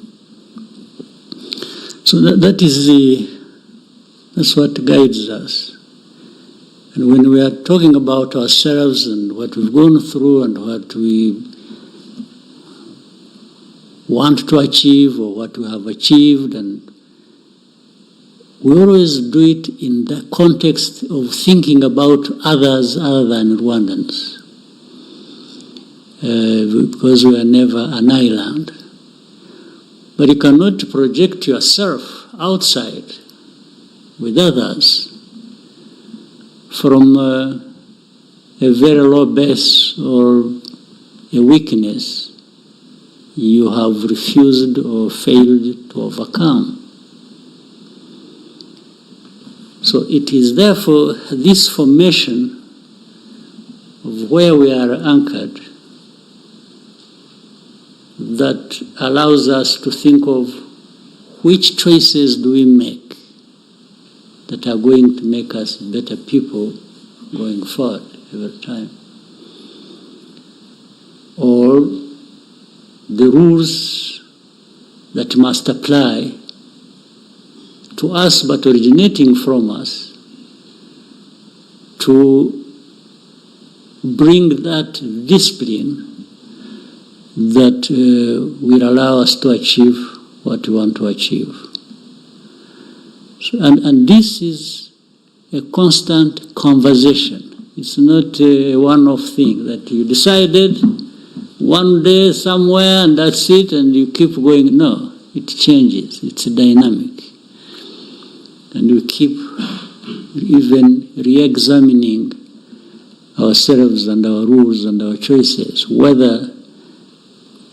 So that's what guides us. And when we are talking about ourselves and what we've gone through and what we want to achieve or what we have achieved, and we always do it in the context of thinking about others other than Rwandans, because we are never an island. But you cannot project yourself outside with others from a very low base or a weakness you have refused or failed to overcome. So it is therefore this formation of where we are anchored that allows us to think of which choices do we make that are going to make us better people going forward every time. Or the rules that must apply to us but originating from us, to bring that discipline that will allow us to achieve what we want to achieve. So, and this is a constant conversation. It's not a one-off thing that you decided one day somewhere and that's it and you keep going. No, it changes. It's dynamic. And we keep even re-examining ourselves and our rules and our choices, whether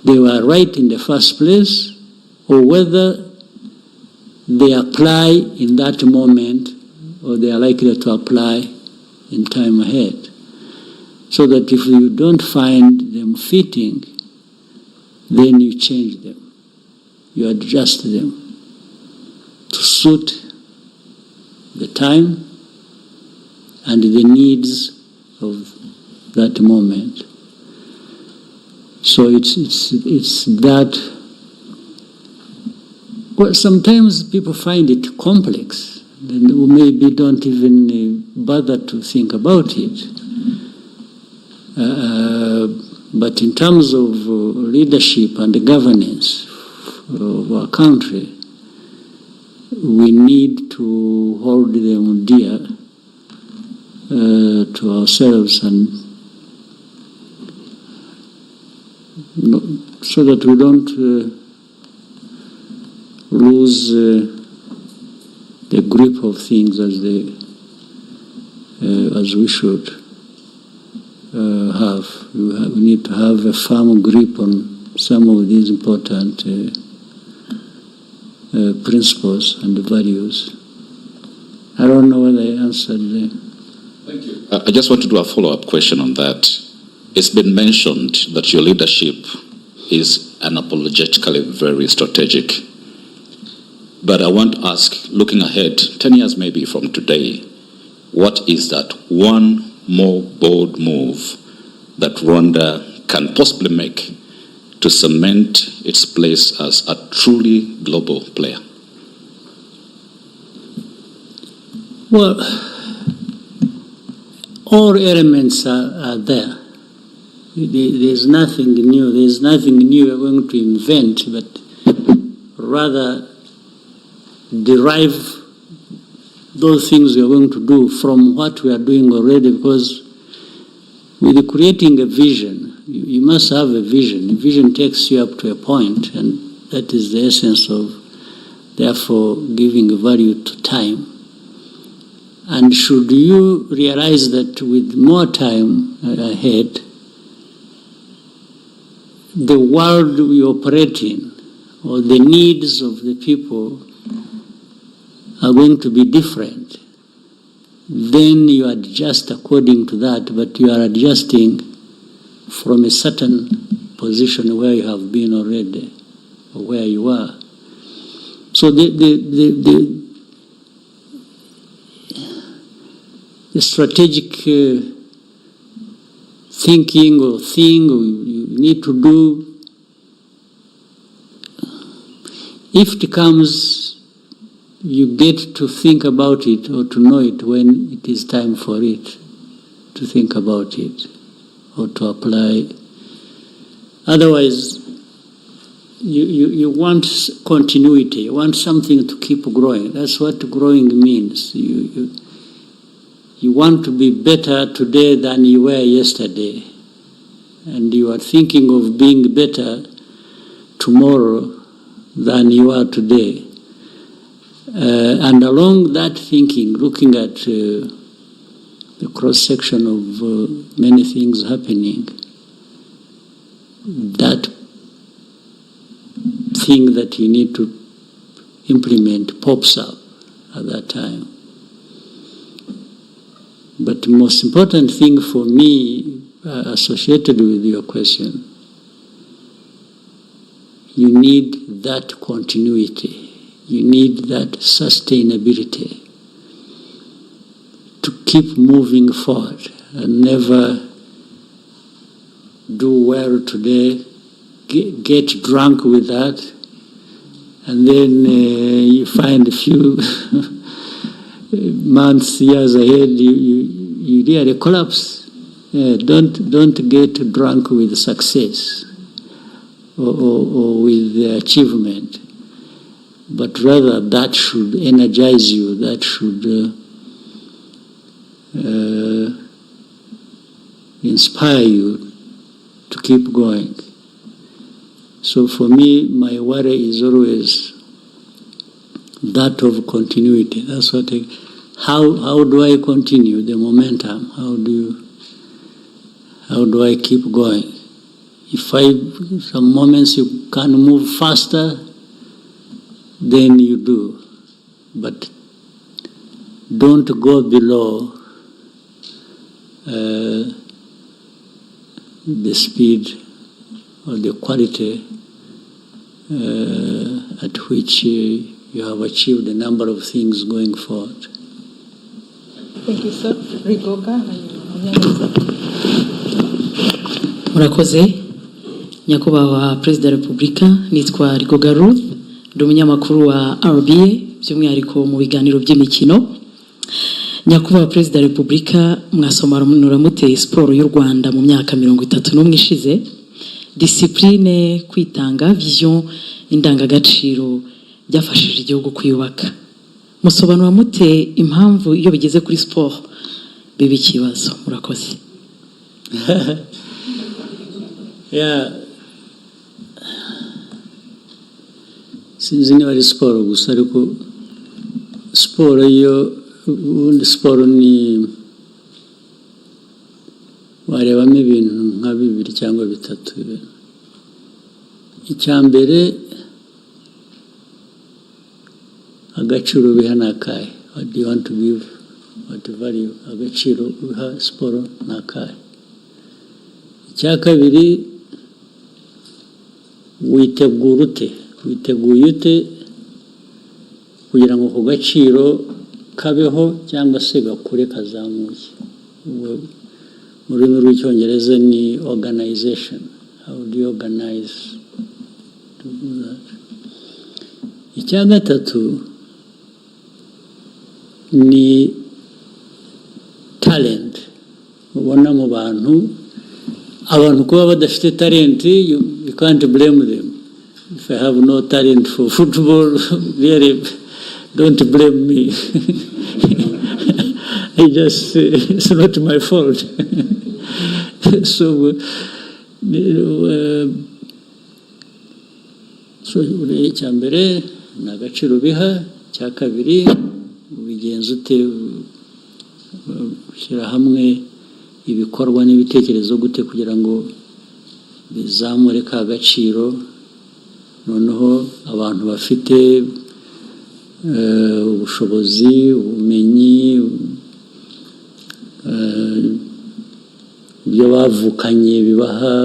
they were right in the first place or whether they apply in that moment or they are likely to apply in time ahead. So that if you don't find them fitting, then you change them. You adjust them to suit the time and the needs of that moment. So it's that. Well, sometimes people find it complex, and maybe don't even bother to think about it. But in terms of leadership and governance of our country, we need to hold them dear to ourselves, and so that we don't lose the grip of things as we should have. We need to have a firm grip on some of these important principles and values. I don't know whether I answered the...
Thank you. I just want to do a follow-up question on that. It's been mentioned that your leadership is unapologetically very strategic. But I want to ask, looking ahead, 10 years maybe from today, what is that one more bold move that Rwanda can possibly make to cement its place as a truly global player?
Well, all elements are there. There's nothing new. There's nothing new we're going to invent, but rather derive those things we are going to do from what we are doing already, because with creating a vision, you must have a vision. A vision takes you up to a point, and that is the essence of, therefore, giving value to time. And should you realize that with more time ahead, the world we operate in, or the needs of the people, are going to be different, then you adjust according to that, but you are adjusting from a certain position where you have been already, or where you are. So the strategic thinking or thing you need to do, if it comes, you get to think about it or to know it when it is time for it to think about it or to apply. Otherwise, you want continuity, you want something to keep growing. That's what growing means. You want to be better today than you were yesterday, and you are thinking of being better tomorrow than you are today. And along that thinking, looking at the cross-section of many things happening, that thing that you need to implement pops up at that time. But the most important thing for me, associated with your question, you need that continuity. You need that sustainability to keep moving forward and never do well today, get drunk with that, and then you find a few months, years ahead, you really collapse. Don't get drunk with success or with the achievement, but rather that should energize you, that should inspire you to keep going. So for me, my worry is always that of continuity. That's what how do I continue the momentum? How do I keep going? If some moments you can move faster, then you do. But don't go below the speed or the quality at which you have achieved a number of things going forward.
Thank you, sir. Rigoga.
Murakoze, nyakubahwa Perezida wa Repubulika, nitwa Rigoga Ruth, ndi umunyamakuru wa RBA, by'umwihariko mu biganiro by'imikino. Nyakubahwa Perezida wa Repubulika, mwasobanura mute siporo y'u Rwanda mu myaka 31 ishize, discipline, kwitanga, vision, indangagaciro byafashije igihugu kwiyubaka. Musobanura mute impamvu iyo bigeze kuri sport biba ikibazo? Murakoze.
Yeah. Sinzi niba ari siporo gusa, ariko siporo ubundi siporo ni warebamo ibintu nka 2 cyangwa 3. Icyambere, agaciro biha nakaye. What do you want to give? What value? Agaciro biha siporo nakaye. Icyakabiri, witeguye ute kugira ngo ku gaciro kabeho cyangwa se gakure kazamuye. Mu rurimi rw'icyongereza ni organization. How do you organize to do that? Icyagatatu ni talent. Ubona mu bantu kuba badafite talent, you can't blame them. If I have no talent for football, really, don't blame me. It's not my fault. So icyambere ni agaciro biha. Icyakabiri, ubigenza ute, ushyira hamwe ibikorwa n'ibitekerezo gute kugira ngo bizamure ka gaciro, noneho abantu bafite ubushobozi, ubumenyi, ibyo bavukanye bibaha.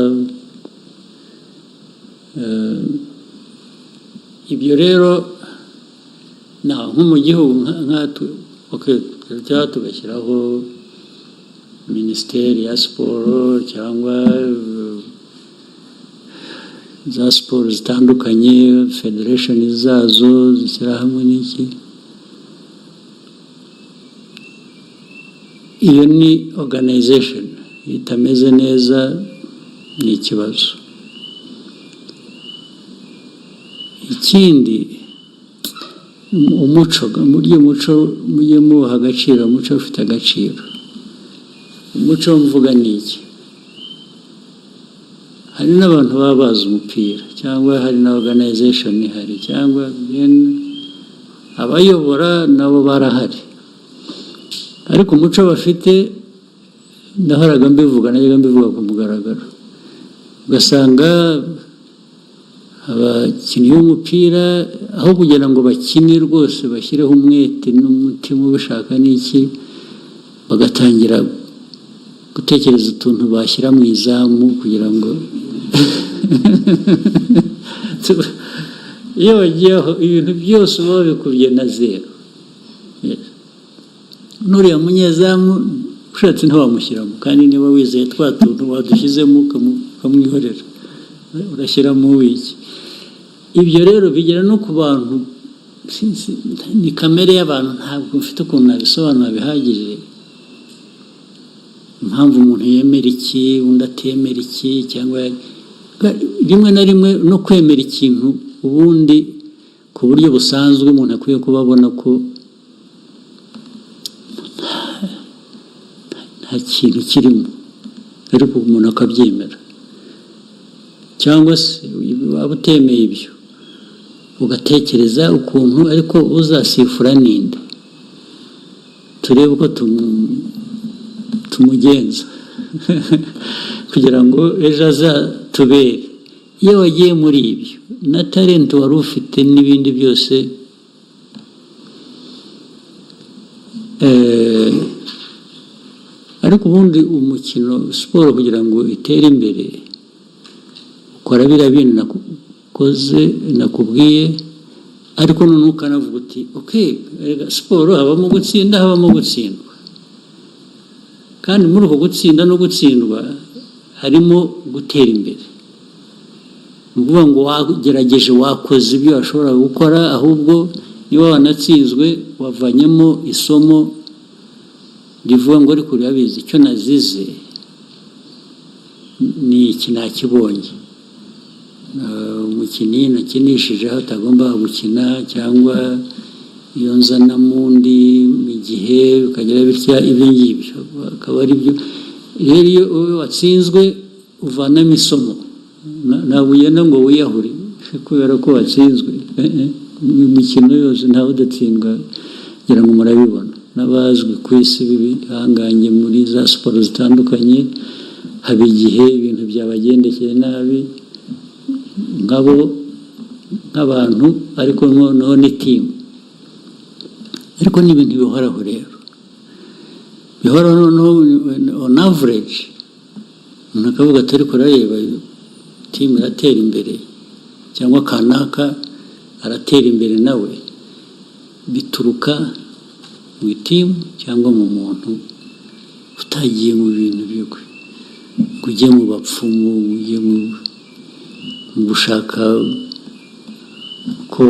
Ibyo rero nko mu gihugu tugashyiraho minisiteri ya siporo cyangwa za siporo zitandukanye, federation zazo zishyira hamwe n'iki. Iyo ni organization itameze neza, ni ikibazo. Ikindi, umuco mujye muha agaciro. Umuco ufite agaciro. Umuco mvuga ni iki? Hari n'abantu baba bazi umupira, cyangwa hari na organization ihari, cyangwa abayobora nabo barahari, ariko umuco bafite ndahoraga mbivuga ku mugaragaro. Ugasanga abakinnyi b'umupira aho kugira ngo bakine rwose bashyireho umwete n'umutima ubishaka n'iki, bagatangira gutekereza utuntu bashyira mu izamu kugira ngo iyo bagiyeho ibintu byose uba babikubye na 0. Nuriya munyezamu ushatse ntawamushyiramo, kandi niba wizeye twa tuntu wadushyizemo ukamwihorera, urashyiramo wiki. ibyo rero bigera no ku bantu, ni kamere y'abantu, ntabwo mfite ukuntu nabisobanura bihagije, impamvu umuntu yemera iki undi atemera iki, cyangwa rimwe na rimwe no kwemera ikintu ubundi ku buryo busanzwe umuntu akwiye kuba abona ko nta kintu kirimo, ariko umuntu akabyemera. Cyangwa se waba utemeye ibyo ugatekereza ukuntu ariko uzasifura ninde, turebe uko tumugenza kugira ngo ejo azatubere. Iyo wagiye muri ibyo na talent wari ufite n'ibindi byose, ariko ubundi umukino siporo kugira ngo itere imbere ukora biriya bintu nakoze nakubwiye, ariko none ukanavuga uti okay, siporo habamo gutsinda habamo gutsindwa, kandi muri uko gutsinda no gutsindwa harimo gutera imbere. Ni ukuvuga ngo wagerageje, wakoze ibyo washobora gukora, ahubwo niba wanatsinzwe wavanyemo isomo rivuga ngo ariko urabizi icyo nazize ni iki nakibonye, umukinnyi nakinishije aho atagomba gukina, cyangwa iyo nzana mundi igihe ukagira bitya, ibyo ngibyo akaba ari byo. Rero iyo watsinzwe uvanamo isomo, ntabwo ugenda ngo wiyahure kubera ko watsinzwe. Imikino yose ntawe udatsindwa, ngira ngo murabibona, n'abazwi ku isi b'ibihanganye muri za siporo zitandukanye, haba igihe ibintu byabagendekeye nabi nk'abo nk'abantu, ariko noneho ni timu. Ariko ni ibintu bihoraho rero, bihoraho. Noneho on average umuntu akavuga ati ariko urareba timu iratera imbere, cyangwa kanaka aratera imbere, nawe bituruka mu itimu cyangwa mu muntu utagiye mu bintu bigwe, ujye mu bapfumu, ujye mu gushaka ko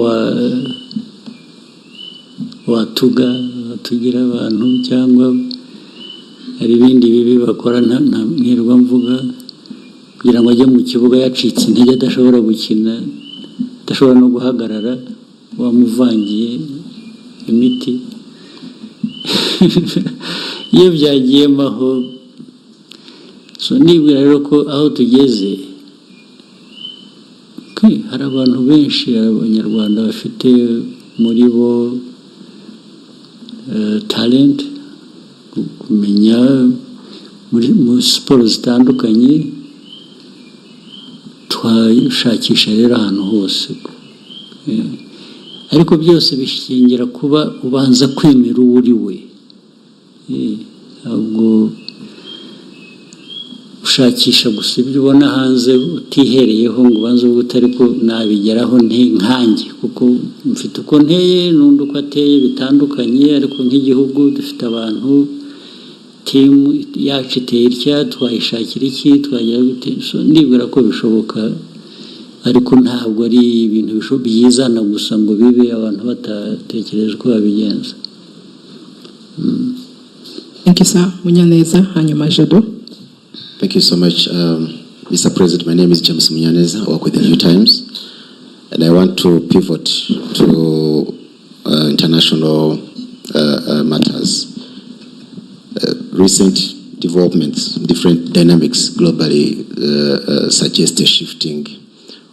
watugira abantu, cyangwa hari ibindi bibi bakora ntirwa mvuga, kugira ngo ajye mu kibuga yacitse intege, adashobora gukina, adashobora no guhagarara, wamuvangiye imiti. Iyo byagiyemo aho, nibwira rero ko aho tugeze hari abantu benshi, abanyarwanda bafite muri bo talent, kumenya muri siporo zitandukanye, twashakisha rero ahantu hose, ariko byose bishingira kuba ubanza kwemera uwo uri we. Ntabwo ushakisha gusa ibyo ubona hanze utihereyeho ngo ubanze uvuge uti ariko nabigeraho nkanjye, kuko mfite uko nteye n'undi uko ateye bitandukanye, ariko nk'igihugu dufite abantu, timu yacu iteye itya, twayishakira iki, twagera gute. Ndibwira ko bishoboka, ariko ntabwo ari ibintu byizana gusa ngo bibe abantu batatekereza uko babigenza.
Thank you, sir. Munyaneza, hanyuma Jado.
Thank you so much, Mr. President. My name is James Munyaneza. I work with the New Times, and I want to pivot to international matters. Recent developments, different dynamics globally suggest a shifting,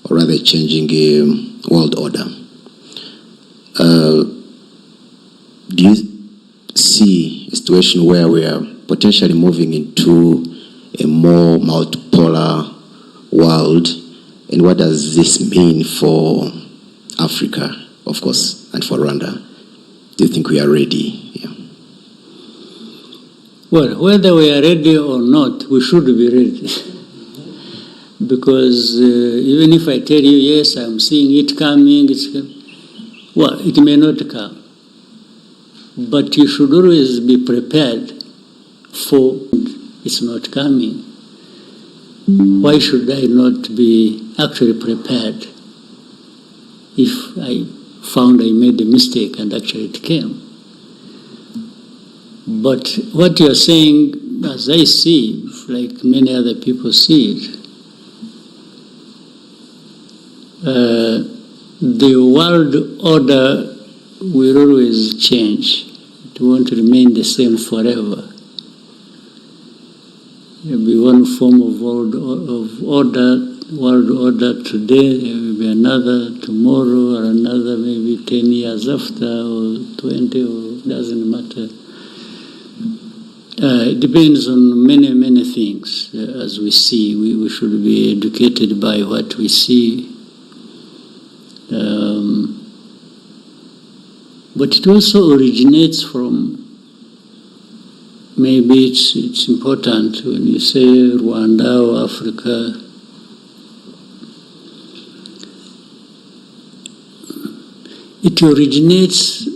or rather changing world order. Do you see a situation where we are potentially moving into a more multipolar world, and what does this mean for Africa, of course, and for Rwanda? Do you think we are ready? Yeah.
Well, whether we are ready or not, we should be ready. Because even if I tell you, yes, I'm seeing it coming, well, it may not come. But you should always be prepared for it's not coming. Why should I not be actually prepared? if I found I made a mistake and actually it came. But what you are saying, as I see, like many other people see it, the world order will always change. It won't remain the same forever. There will be one form of world order today, there will be another tomorrow, or another maybe 10 years after, or 20, or doesn't matter. It depends on many, many things. As we see, we should be educated by what we see. But it also originates from, maybe it's important when you say Rwanda or Africa, it originates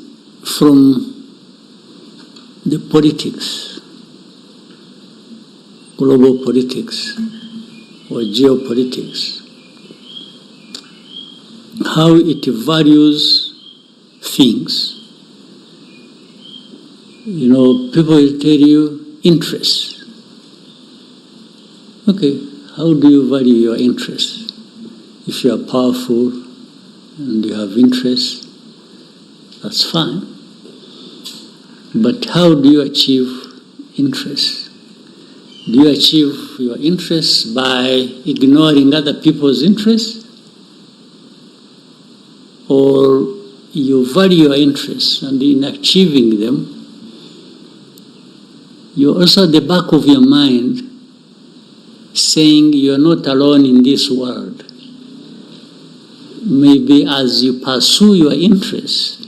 from the politics, global politics or geopolitics, how it values things. You know, people will tell you interests. Okay, how do you value your interests? If you are powerful and you have interests, that's fine. But how do you achieve interests? Do you achieve your interests by ignoring other people's interests? Or you value your interests, and in achieving them, you're also at the back of your mind saying you're not alone in this world. Maybe as you pursue your interests,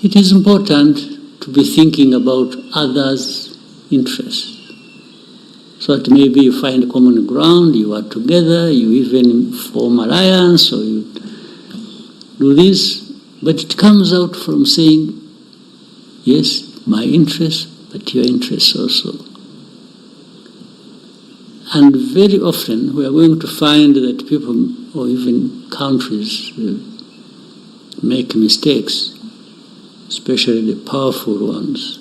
it is important to be thinking about others' interests. So that maybe you find common ground, you are together, you even form alliance, or you do this. But it comes out from saying, yes, my interests, but your interests also. And very often we are going to find that people, or even countries, make mistakes, especially the powerful ones.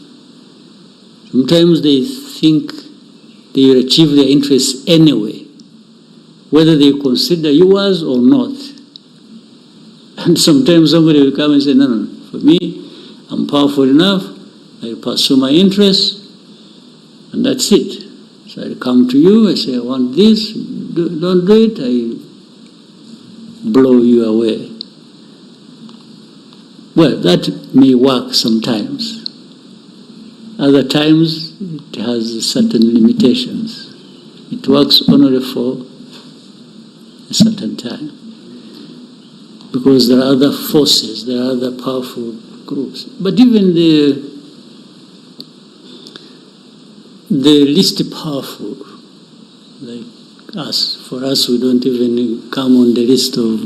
Sometimes they think they will achieve their interests anyway, whether they consider yours or not. And sometimes somebody will come and say, no, for me, I'm powerful enough, I pursue my interests, and that's it. So I come to you, I say, I want this, don't do it, I blow you away. Well, that may work sometimes. Other times, it has certain limitations. It works only for a certain time. Because there are other forces, there are other powerful groups. But even the least powerful, like us, for us, we don't even come on the list of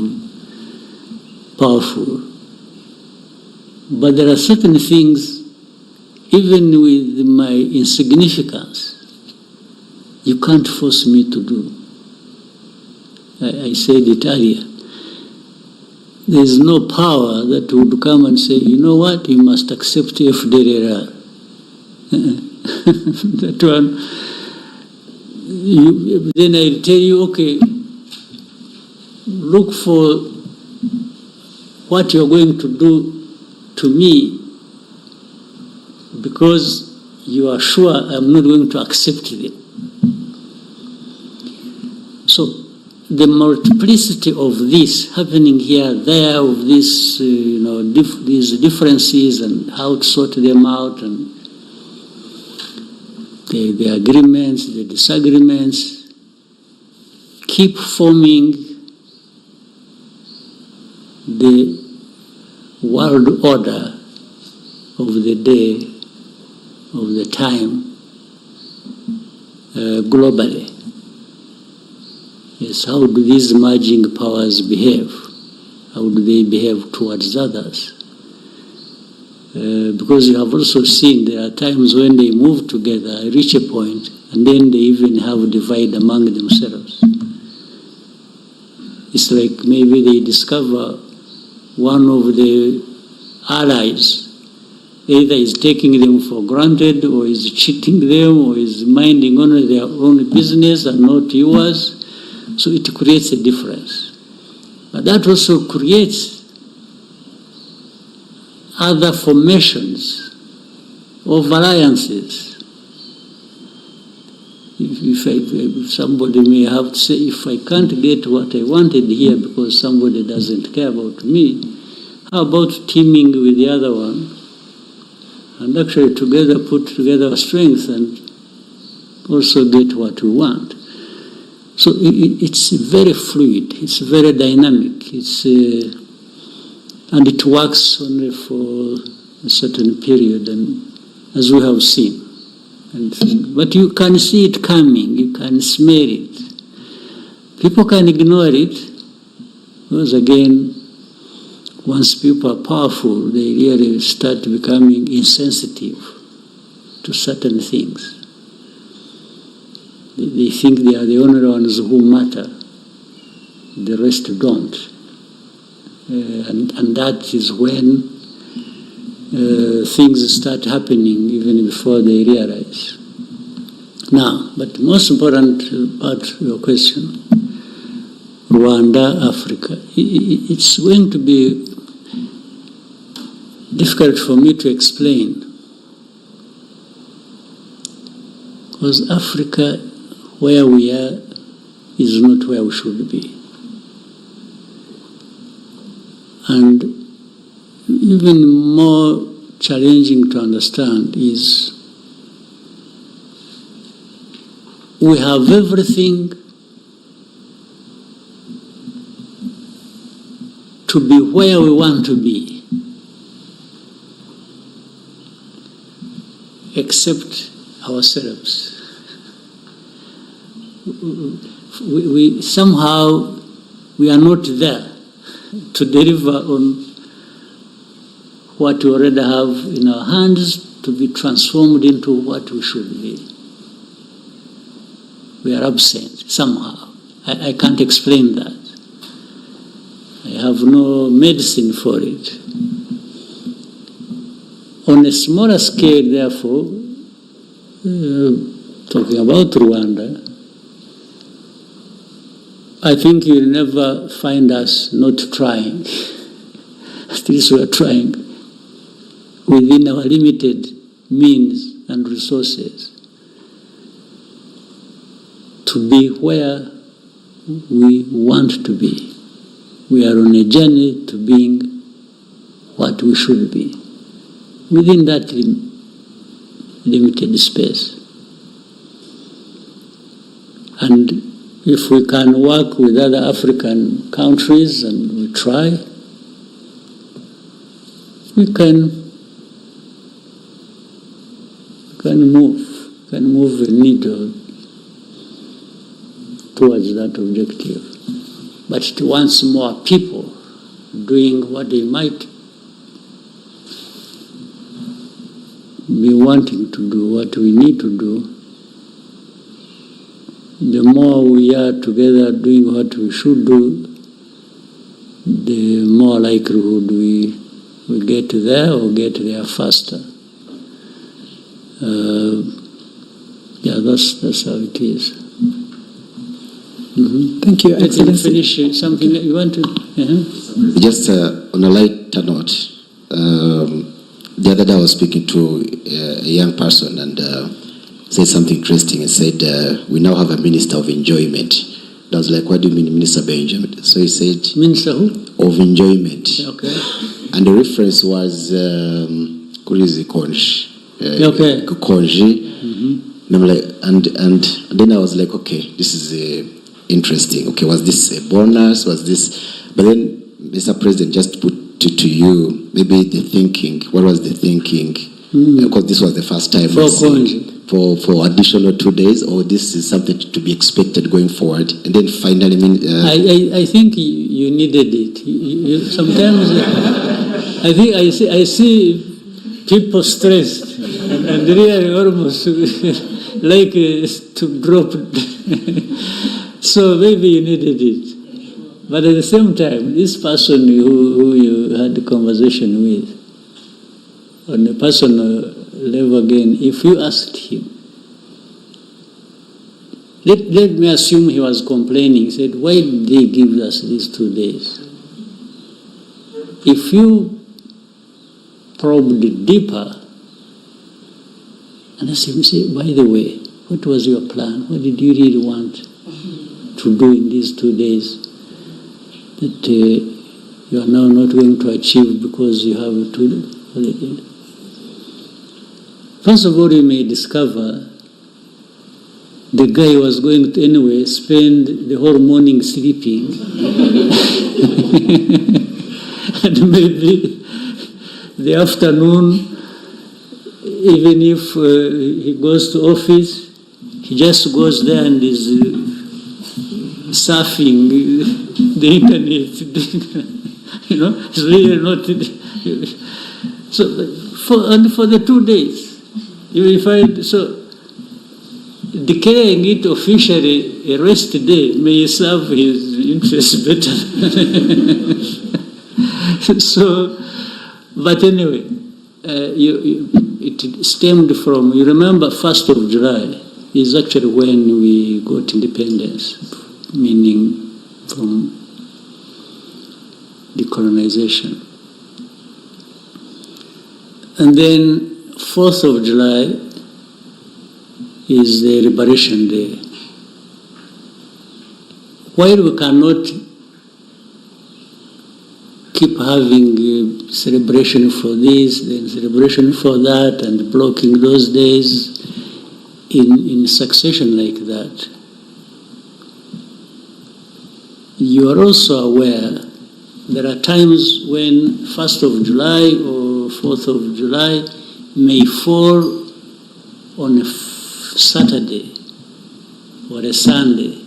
powerful. But there are certain things, even with my insignificance, you can't force me to do. I said it earlier. There is no power that would come and say, you know what, you must accept FDLR. That one, then I tell you, okay, look for what you're going to do to me, because you are sure I'm not going to accept it. So the multiplicity of this happening here, there, of this, these differences and how to sort them out, and the agreements, the disagreements, keep forming the world order of the day, of the time, globally. Yes, how do these merging powers behave? How do they behave towards others? Because you have also seen there are times when they move together, reach a point, and then they even have a divide among themselves. It's like maybe they discover one of the allies either is taking them for granted or is cheating them or is minding only their own business and not yours. So it creates a difference. But that also creates other formations of alliances. If somebody may have to say, if I can't get what I wanted here because somebody doesn't care about me, how about teaming with the other one and actually together put together our strength and also get what we want? So it's very fluid, it's very dynamic, and it works only for a certain period, and as we have seen. But you can see it coming, you can smell it. People can ignore it, because again, once people are powerful, they really start becoming insensitive to certain things. They think they are the only ones who matter, the rest don't. And that is when things start happening even before they realize. Now, but the most important part of your question, Rwanda, Africa. It's going to be difficult for me to explain, because Africa, where we are, is not where we should be. And even more challenging to understand is we have everything to be where we want to be, except ourselves. We somehow we are not there to deliver on what we already have in our hands to be transformed into what we should be. We are absent somehow. I can't explain that. I have no medicine for it. On a smaller scale, therefore, talking about Rwanda, I think you'll never find us not trying. At least we are trying within our limited means and resources to be where we want to be. We are on a journey to being what we should be within that limited space. And if we can work with other African countries, and we try, we can move a needle towards that objective. But it wants more people doing what they might be wanting to do, what we need to do. The more we are together doing what we should do, the more likelihood we get there or get there faster. That's how it is. Mm-hmm.
Thank you.
Let me finish something that you want to.
Just on a lighter note, the other day I was speaking to a young person and said something interesting and said, we now have a minister of enjoyment. I was like, what do you mean minister of enjoyment? So he said,
Minister who?
Of enjoyment.
Okay.
And the reference was Kurizi Konji.
Okay.
Konji. Mm-hmm. And I'm like, and then I was like, okay, this is interesting. Okay, was this a bonus? Was this? But then, Mr. President, just put it to you, maybe the thinking. What was the thinking? Because this was the first time for additional 2 days, or this is something to be expected going forward. And then finally,
I think you needed it. Sometimes I think I see people stressed and really almost like to drop. So maybe you needed it. But at the same time, this person who you had the conversation with, on a personal level again, if you asked him, let me assume he was complaining, he said, why did they give us these 2 days? If you probed deeper, and asked him, say, by the way, what was your plan? What did you really want to do in these 2 days that you are now not going to achieve because you have to holiday? First of all, you may discover the guy was going to anyway spend the whole morning sleeping. And maybe the afternoon, even if he goes to office, he just goes there and is surfing the internet. You know, it's really not. So for the 2 days, you will find so. Declaring it officially a rest day may serve his interests better. So, but anyway, it stemmed from, you remember 1st of July is actually when we got independence, meaning from decolonization. And then 4th of July is the Liberation Day. While we cannot keep having celebration for this, then celebration for that, and blocking those days in succession like that, you are also aware there are times when 1st of July or 4th of July may fall on a Saturday or a Sunday.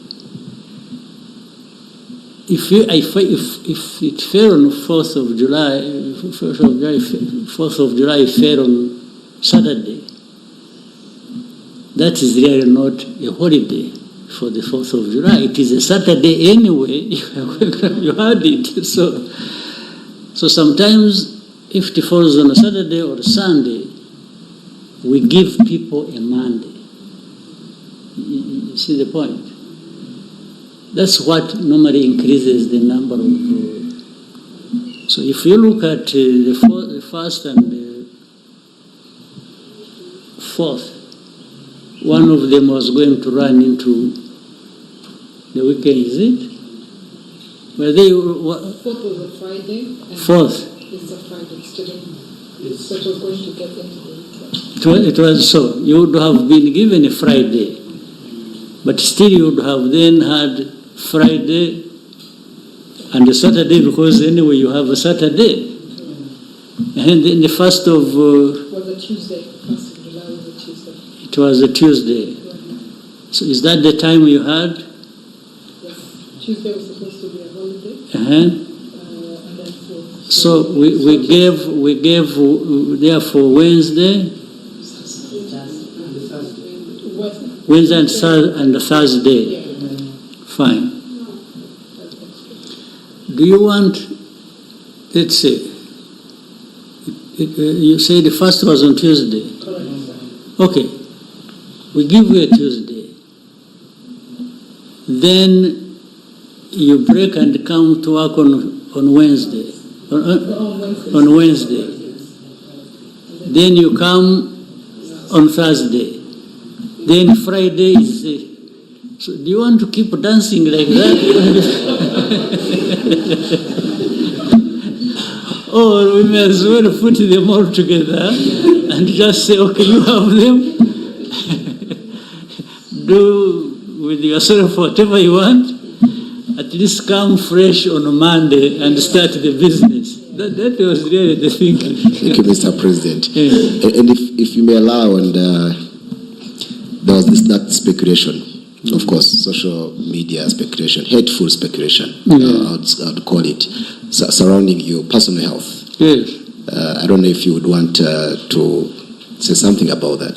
If it fell on 4th of July, 4th of July fell on Saturday, that is really not a holiday for the 4th of July. It is a Saturday anyway. You had it. So sometimes if it falls on a Saturday or a Sunday, we give people a Monday. You see the point? That's what normally increases the number of. So if you look at the 1st and the 4th, one of them was going to run into the weekend, is it? Were they?
4th was a Friday. And
4th.
It's a Friday today. So it was going to get into the weekend.
It was so. You would have been given a Friday, but still you would have then had Friday and a Saturday, because anyway you have a Saturday. And then the 1st of...
was a Tuesday. 1st of July was a Tuesday.
It was a Tuesday. So is that the time you had?
Yes. Tuesday was supposed to be a holiday.
And
then
so we gave therefore Wednesday and Thursday.
Yeah.
Fine. Do you want, let's say, you say the 1st was on Tuesday.
Correct.
Okay. We give you a Tuesday. Then you break and come to work on Wednesday. On Wednesday. Then you come on Thursday. Then Friday is so do you want to keep dancing like that? Or we may as well put them all together and just say, okay, you have them. Do with yourself whatever you want. At least come fresh on a Monday and start the business. That was really the thinking.
Thank you, Mr. President.
Yes.
And if you may allow, and there was that speculation, of course, social media speculation, hateful speculation, I'd call it, surrounding your personal health.
Yes.
I don't know if you would want to say something about that.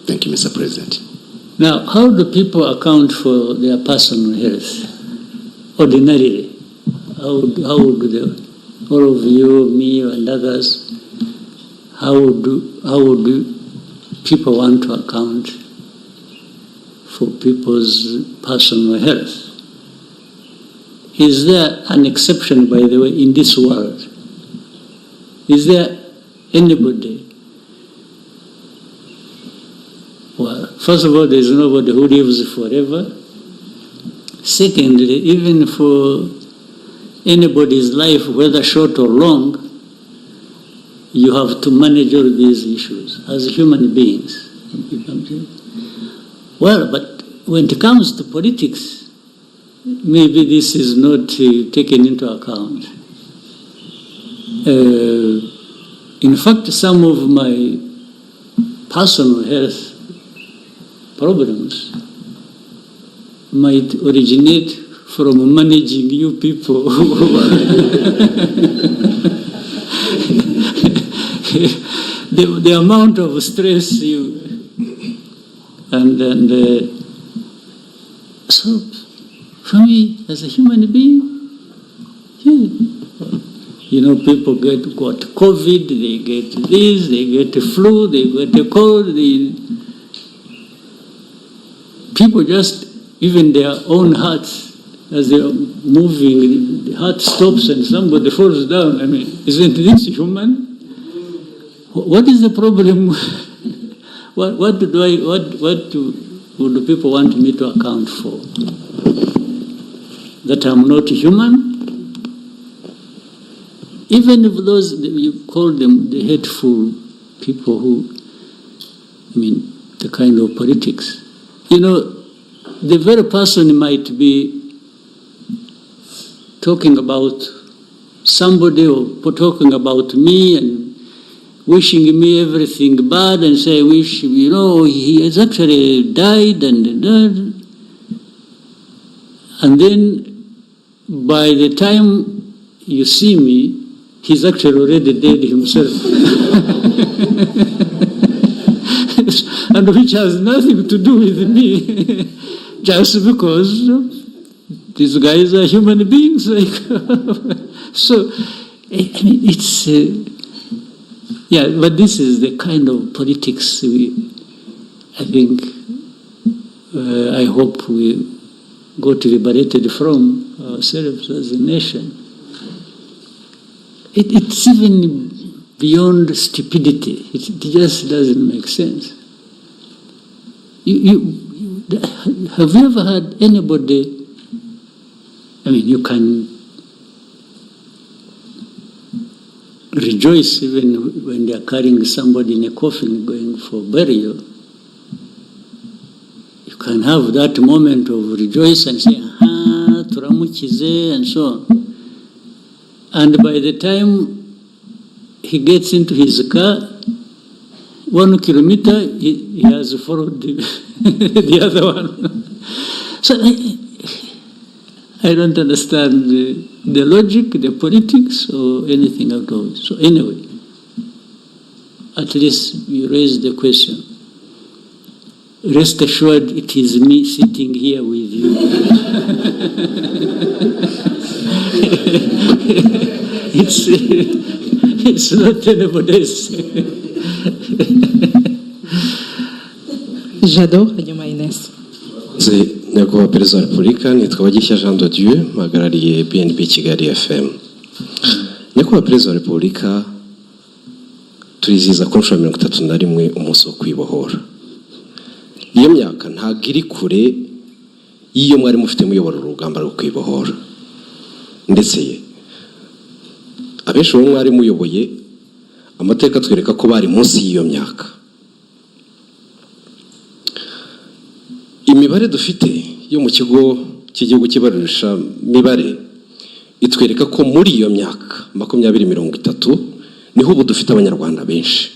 Thank you, Mr. President.
Now, how do people account for their personal health ordinarily? how would all of you, me, and others, how would people want to account for people's personal health? Is there an exception, by the way, in this world? Is there anybody? Well, first of all, there is nobody who lives forever. Secondly, even for anybody's life, whether short or long, you have to manage all these issues as human beings. Well, but when it comes to politics, maybe this is not taken into account. In fact, some of my personal health problems might originate from managing you people. The amount of stress you and so for me as a human being, people got COVID, they get this, they get the flu, they get the cold. People just, even their own hearts, as they are moving, the heart stops and somebody falls down. I mean, isn't this human? What is the problem? What do people want me to account for? That I'm not human? Even if those, you call them the hateful people who, the kind of politics. The very person might be talking about somebody or talking about me and wishing me everything bad and say, wish, he has actually died and then by the time you see me, he's actually already dead himself. And which has nothing to do with me, just because these guys are human beings. So, it's, but this is the kind of politics I hope we got liberated from ourselves as a nation. It's even beyond stupidity. It just doesn't make sense. Have you ever had anybody, you can rejoice even when they are carrying somebody in a coffin going for burial. You can have that moment of rejoice and say, turamukize, and so on. And by the time he gets into his car, 1 kilometer, he has followed the other one. So I don't understand the logic, the politics, or anything at all. So anyway, at least you raised the question. Rest assured, it is me sitting here with you. It's not anybody else.
Jado, hanyuma Ines.
Nyakubahwa Perezida wa Repubulika, nitwa Bagishya Jean de Dieu, mpagarariye BNB Kigali FM. Nyakubahwa Perezida wa Repubulika, turizihiza ku nshuro 31 umunsi wo kwibohora. Iyo myaka ntabwo iri kure y'iyo mwari mufite muyobora urugamba rwo kwibohora. Ndetse abenshi bo mwari muyoboye amateka twereka ko bari munsi y'iyo myaka. Imibare dufite yo mu kigo cy'igihugu kibarurisha mibare itwereka ko muri iyo myaka 2030 niho ubu dufite abanyarwanda benshi.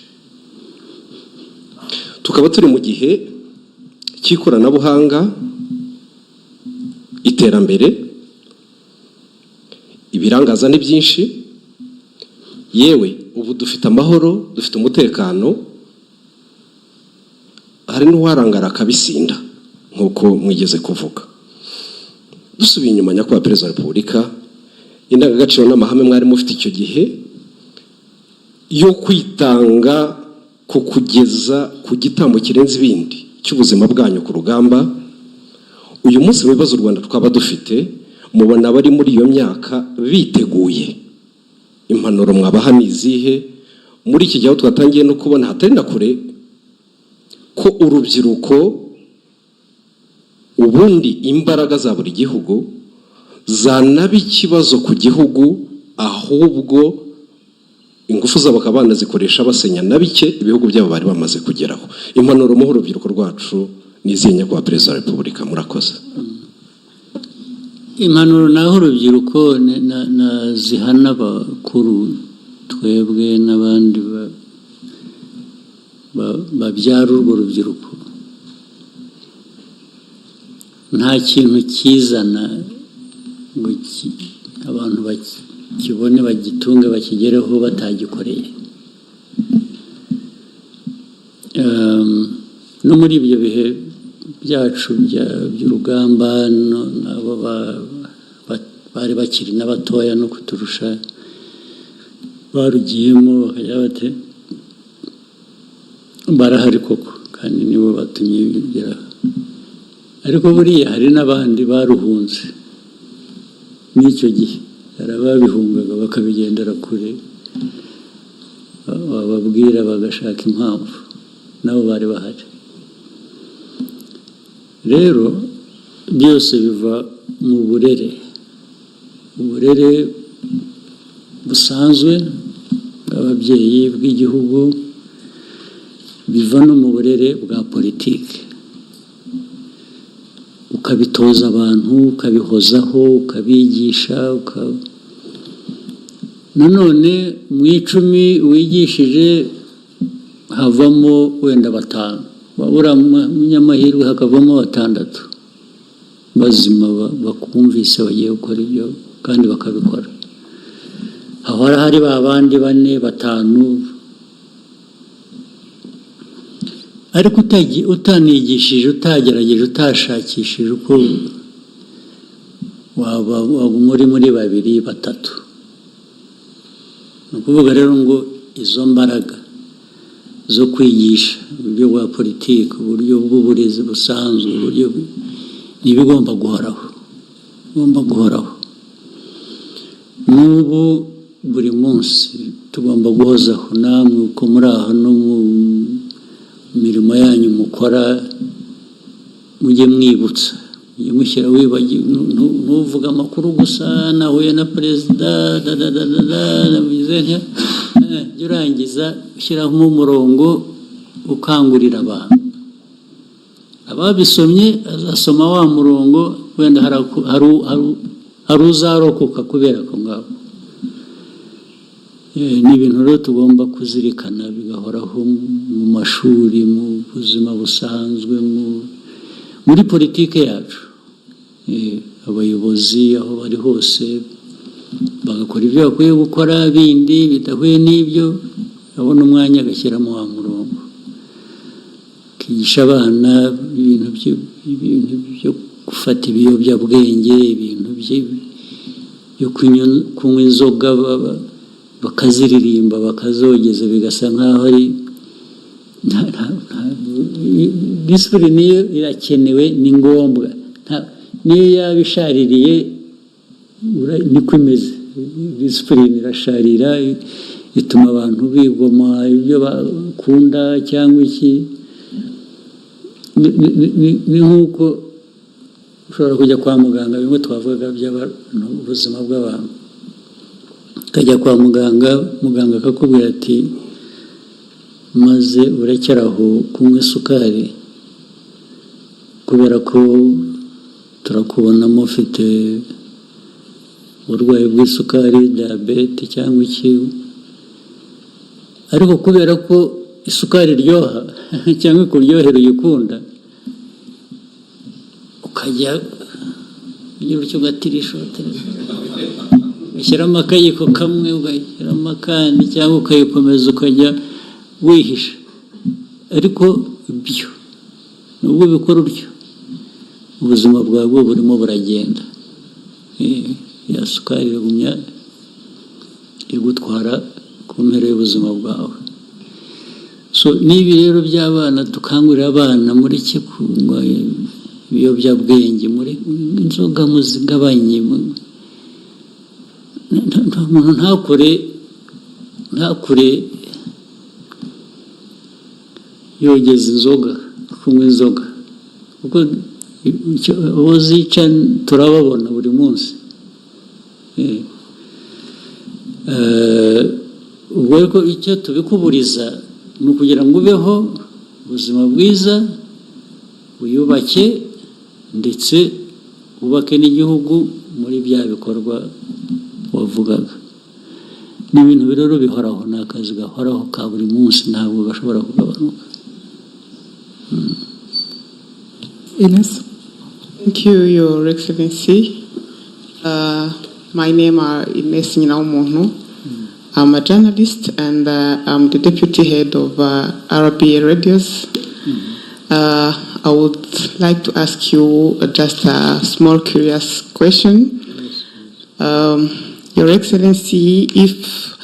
Tukaba turi mu gihe cy'ikoranabuhanga, iterambere, ibirangaza ni byinshi, yewe ubu dufite amahoro, dufite umutekano, hari n'uwarangara akabisinda nk'uko mwigeze kuvuga. Dusubiye inyuma, Nyakubahwa Perezida wa Repubulika,
indangagaciro n'amahame mwari mufite icyo gihe yo kwitanga ku kugeza ku gitambo kirenze ibindi cy'ubuzima bwanyu ku rugamba. Uyu munsi mu bibazo u Rwanda twaba dufite, mubona bari muri iyo myaka biteguye, impanuro mwabaha ni izihe muri iki gihe aho twatangiye no kubona hatari na kure ko urubyiruko ubundi imbaraga za buri gihugu zanaba ikibazo ku gihugu, ahubwo ingufu zabo bakaba banazikoresha basenya na bike ibihugu byabo bari bamaze kugeraho. Impanuro muha urubyiruko rwacu nizihe nyakubahwa Perezida wa Repubulika? Murakoze.
Impanuro naho urubyiruko na zihana bakuru twebwe n'abandi babyara urwo rubyiruko. Nta kintu kizana ngo abantu bakibone bagitunge bakigereho batagikoreye. No muri ibyo bihe byacu by'urugamba nabo bari bakiri n'abatoya no kuturusha barugiyemo bakajya bate barahari koko kandi nibo batumye bigeraho. Ariko buriya hari n'abandi baruhunze n'icyo gihe, hari ababihungaga bakabigendera kure, bababwira bagashaka impamvu, nabo bari bahari. Rero byose biva mu burere busanzwe bw'ababyeyi bw'igihugu, biva no mu burere bwa politiki. Ukabitoza abantu, ukabihozaho, ukabigisha, nanone mu 10 wigishije havamo wenda 5, wabura munyamahirwe hakavamo 6 bazima bakumvise bagiye gukora ibyo kandi bakabikora. Ahora hari babandi 4, 5, ariko utanigishije, utagerageje, utashakishije uko waba muri 2, 3. Ni ukuvuga rero ngo izo mbaraga zo kwigisha uburyo bwa politiki, uburyo bw'uburezi busanzwe, uburyo n'ibigomba guhoraho. N'ubu buri munsi tugomba guhozaho, namwe uko muri aha no mu mirimo yanyu mukora mujye mwibutsa, mujye mushyira ntuvuga amakuru gusa nahuye na perezida jya urangiza ushyiraho umurongo ukangurira abantu. Ababisomye azasoma wa murongo, wenda hari uzarokoka kubera ko ngabo. Ni ibintu rero tugomba kuzirikana bigahoraho mu mashuri, mu buzima busanzwe, muri politiki yacu. Abayobozi aho bari hose bagakora ibyo bakwiye gukora, bindi bidahuye n'ibyo abona umwanya agashyiramo wa murongo, akigisha abana ibintu byo gufata ibiyobyabwenge, ibintu byo kunywa inzoga bakaziririmba bakazogeza, bigasa nk'aho ari disipurine. Niyo irakenewe, ni ngombwa, niyo yaba ishaririye niko imeze. Disipurine irasharira, ituma abantu bigoma ibyo bakunda cyangwa iki. Ni nk'uko ushobora kujya kwa muganga, bimwe twavugaga by'ubuzima bw'abantu. Ukajya kwa muganga akakubwira ati maze urekeraho kunywa isukari kubera ko turakubonamo ufite uburwayi bw'isukari, diyabete cyangwa iki. Ariko kubera ko isukari iryoha cyangwa ikuryohera uyikunda, ukajya ugira icyo ugatirisha, ushyiramo akayiko kamwe, ugashyiramo akandi, cyangwa ukayikomeza ukajya wihisha. Ariko ibyo nubwo ubikora utyo, ubuzima bwawe burimo buragenda. ya sukari igumya igutwara ku mpera y'ubuzima bwawe. So n'ibi rero by'abana dukangurira abana muri kunywa ibiyobyabwenge, muri inzoga muzigabanye, umuntu ntakure yogeza inzoga, kunywa inzoga, kuko abo zica turababona buri munsi. Ubwo rero icyo tubikuburiza ni ukugira ngo ubeho ubuzima bwiza, wiyubake ndetse wubake n'igihugu muri bya bikorwa wavugaga. Ni ibintu rero bihoraho, ni akazi gahoraho ka buri munsi, ntabwo gashobora kugabanuka.
Ines. Thank you, Your Excellency. My name is Ines Nyinaumuntu. I'm a journalist and I'm the deputy head of RBA Radios. I would like to ask you just a small curious question. Your Excellency, if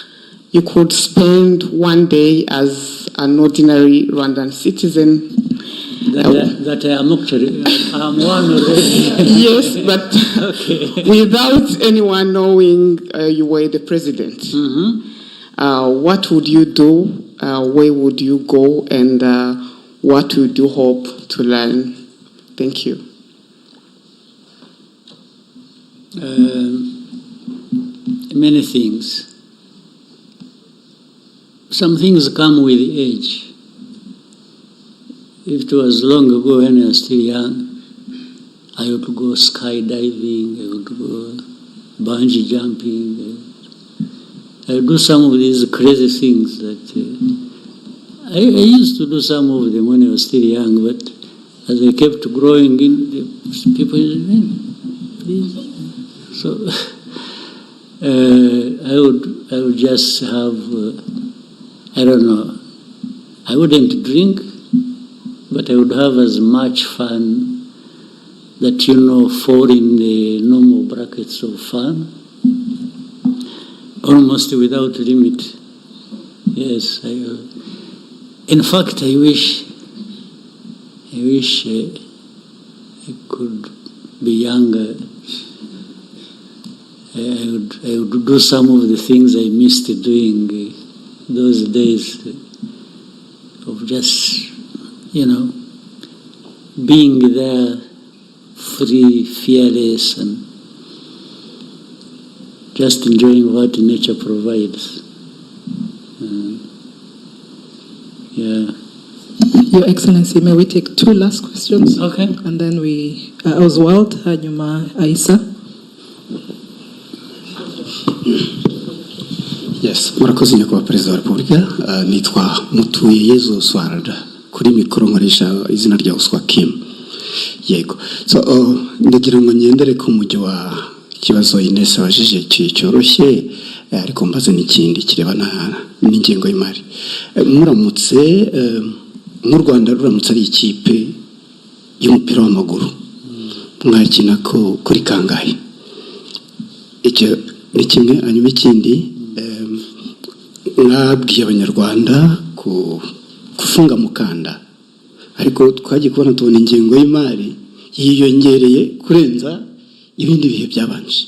you could spend one day as an ordinary Rwandan citizen,
that I am actually, I'm one already.
Yes, but okay. Without anyone knowing you were the president, what would you do? Where would you go? And what would you hope to learn? Thank you.
Many things. Some things come with age. If it was long ago when I was still young, I would go skydiving, I would go bungee jumping, I would do some of these crazy things that I used to do some of them when I was still young, but as I kept growing in, the people, please. So I would just have, I don't know, I wouldn't drink, but I would have as much fun that, fall in the normal brackets of fun, almost without limit. Yes, in fact, I wish I could be younger. I would do some of the things I missed doing those days of just, being there, free, fearless, and just enjoying what nature provides. Yeah.
Your Excellency, may we take two last questions?
Okay.
And then we, Oswald, hanyuma Aisa.
Yes, murakoze nyakubahwa Perezida wa Repubulika. Nitwa Mutuyeyezu Swarada, kuri mikoro nkoresha izina rya Oswa Kim. Yego. So ndagira ngo ngendere ku mujyo wa kibazo Ines wajije cyoroshye, ariko mbaze n'ikindi kirebana n'ingengo y'imari. Muramutse mu Rwanda ruramutse ari ikipe y'umupira w'amaguru, mwakina ko kuri kangahe? Icyo ni kimwe. Hanyuma ikindi, mwabwiye abanyarwanda kufunga mukanda, ariko twagiye kubona tubona ingengo y'imari yiyongereye kurenza ibindi bihe byabanje.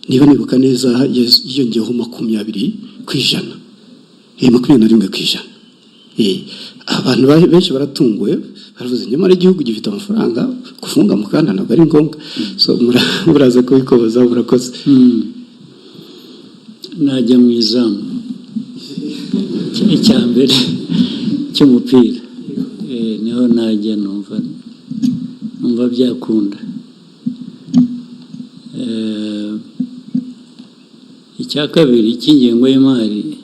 Niba nibuka neza yiyongeyeho 20%, 21%. Abantu benshi baratunguwe, baravuze nyamara igihugu gifite amafaranga, kufunga mukanda ntabwo ari ngombwa. So muraza kubikoboza. Murakoze.
Najya mu izamu icya mbere cy'umupira, niho najya numva byakunda. Icya kabiri cy'ingengo y'imari,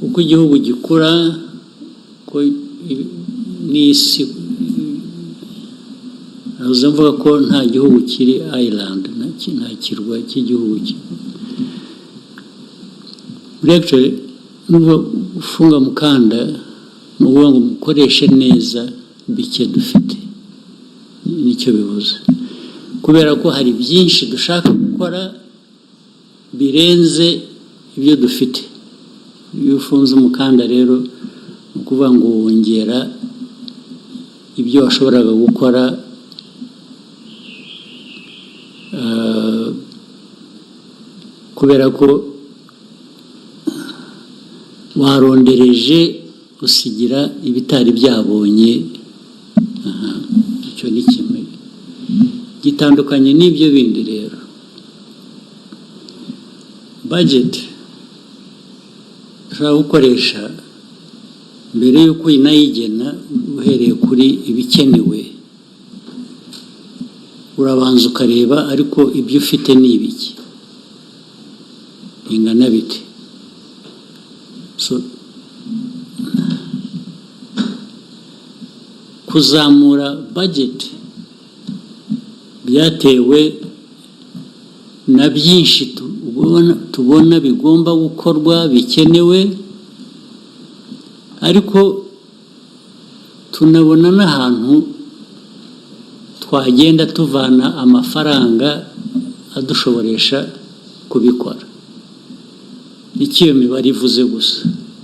uko igihugu gikura, ko n'isi, nahoze mvuga ko nta gihugu kiri island, nta kirwa cy'igihugu. Actually, nubwo ufunga mukanda, nuvuga ngo mukoreshe neza bike dufite. nicyo bivuze kubera ko hari byinshi dushaka gukora birenze ibyo dufite iyo ufunze umukanda rero ni ukuvuga ngo wongera ibyo washoboraga gukora kubera ko warondereje usigira ibitari byabonye icyo ni kimwe gitandukanye n'ibyo bindi rero budget ushobora gukoresha mbere y'uko unayigena uhereye kuri ibikenewe urabanza ukareba ariko ibyo ufite ni ibiki bingana bite kuzamura budget byatewe na byinshi tubona bigomba gukorwa bikenewe ariko tunabona n'ahantu twagenda tuvana amafaranga adushoboresha kubikora icyo iyo mibare ivuze gusa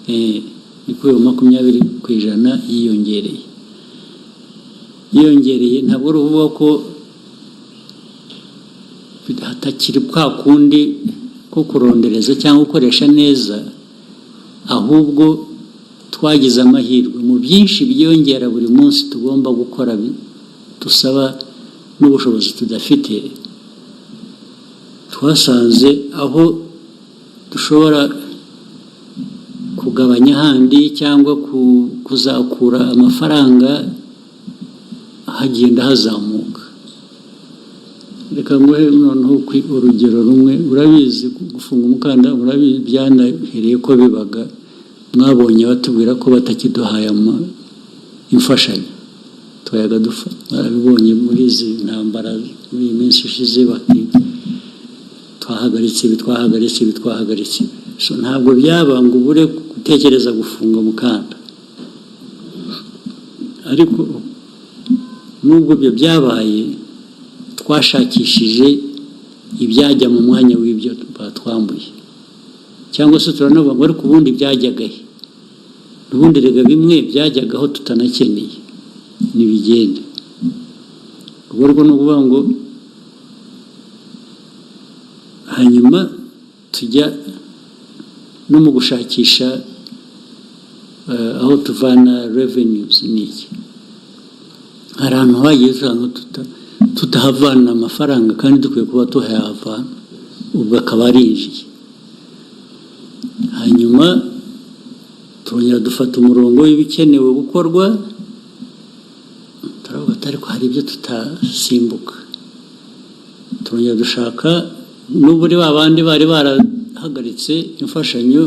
ni kuri 20% yiyongereye ntabwo uruvuga ko hatakiri kwa kundi ko kurondereza cyangwa gukoresha neza ahubwo twagize amahirwe mu byinshi byiyongera buri munsi tugomba gukora dusaba n'ubushobozi tudafite twasanze aho dushobora kugabanya ahandi cyangwa kuzakura amafaranga hagenda hazamuka reka nguhe noneho urugero rumwe urabizi gufunga umukanda urabizi byanahereye ko bibaga mwabonye batubwira ko batakiduhaye imfashanyo twayaga dufa barabibonye muri izi ntambara muri iyi minsi ishize bati twahagaritse so ntabwo byabanga ubure gutekereza gufunga umukanda ariko nubwo ibyo byabaye twashakishije ibyajya mu mwanya w'ibyo batwambuye cyangwa se turanavuga ngo ariko ubundi byajyagahe ubundi rega bimwe byajyagaho tutanakeneye nibigende ubwo no kuvuga ngo hanyuma tujya no mu gushakisha aho tuvana revenues n'iki hari ahantu hagiye usanga tutahavana amafaranga kandi dukwiye kuba tuhahavana ubwo akaba arinjiye hanyuma turongera dufata umurongo w'ibikenewe gukorwa turavuga ariko hari ibyo tutasimbuka turongera dushaka n'uburi babandi bari barahagaritse imfashanyo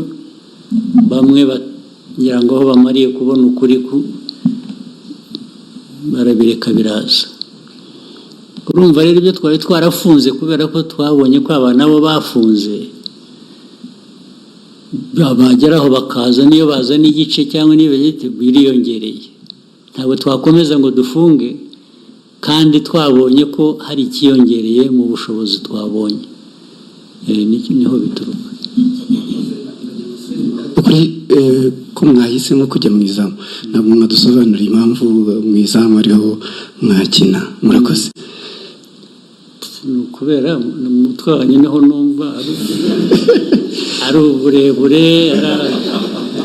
bamwe bagira ngo aho bamariye kubona ukuri barabireka biraza urumva rero ibyo twari twarafunze kubera ko twabonye ko abana bo bafunze bageraho bakaza niyo bazana igice cyangwa niyo biriyongereye ntabwo twakomeza ngo dufunge kandi twabonye ko hari ikiyongereye mu bushobozi twabonye niho bituruka
kuri ko mwahisemo kujya mu izamu ntabwo mwadusobanurira impamvu mu izamu ariho mwakina murakoze
kubera mu mutwe wanjye niho numva ari uburebure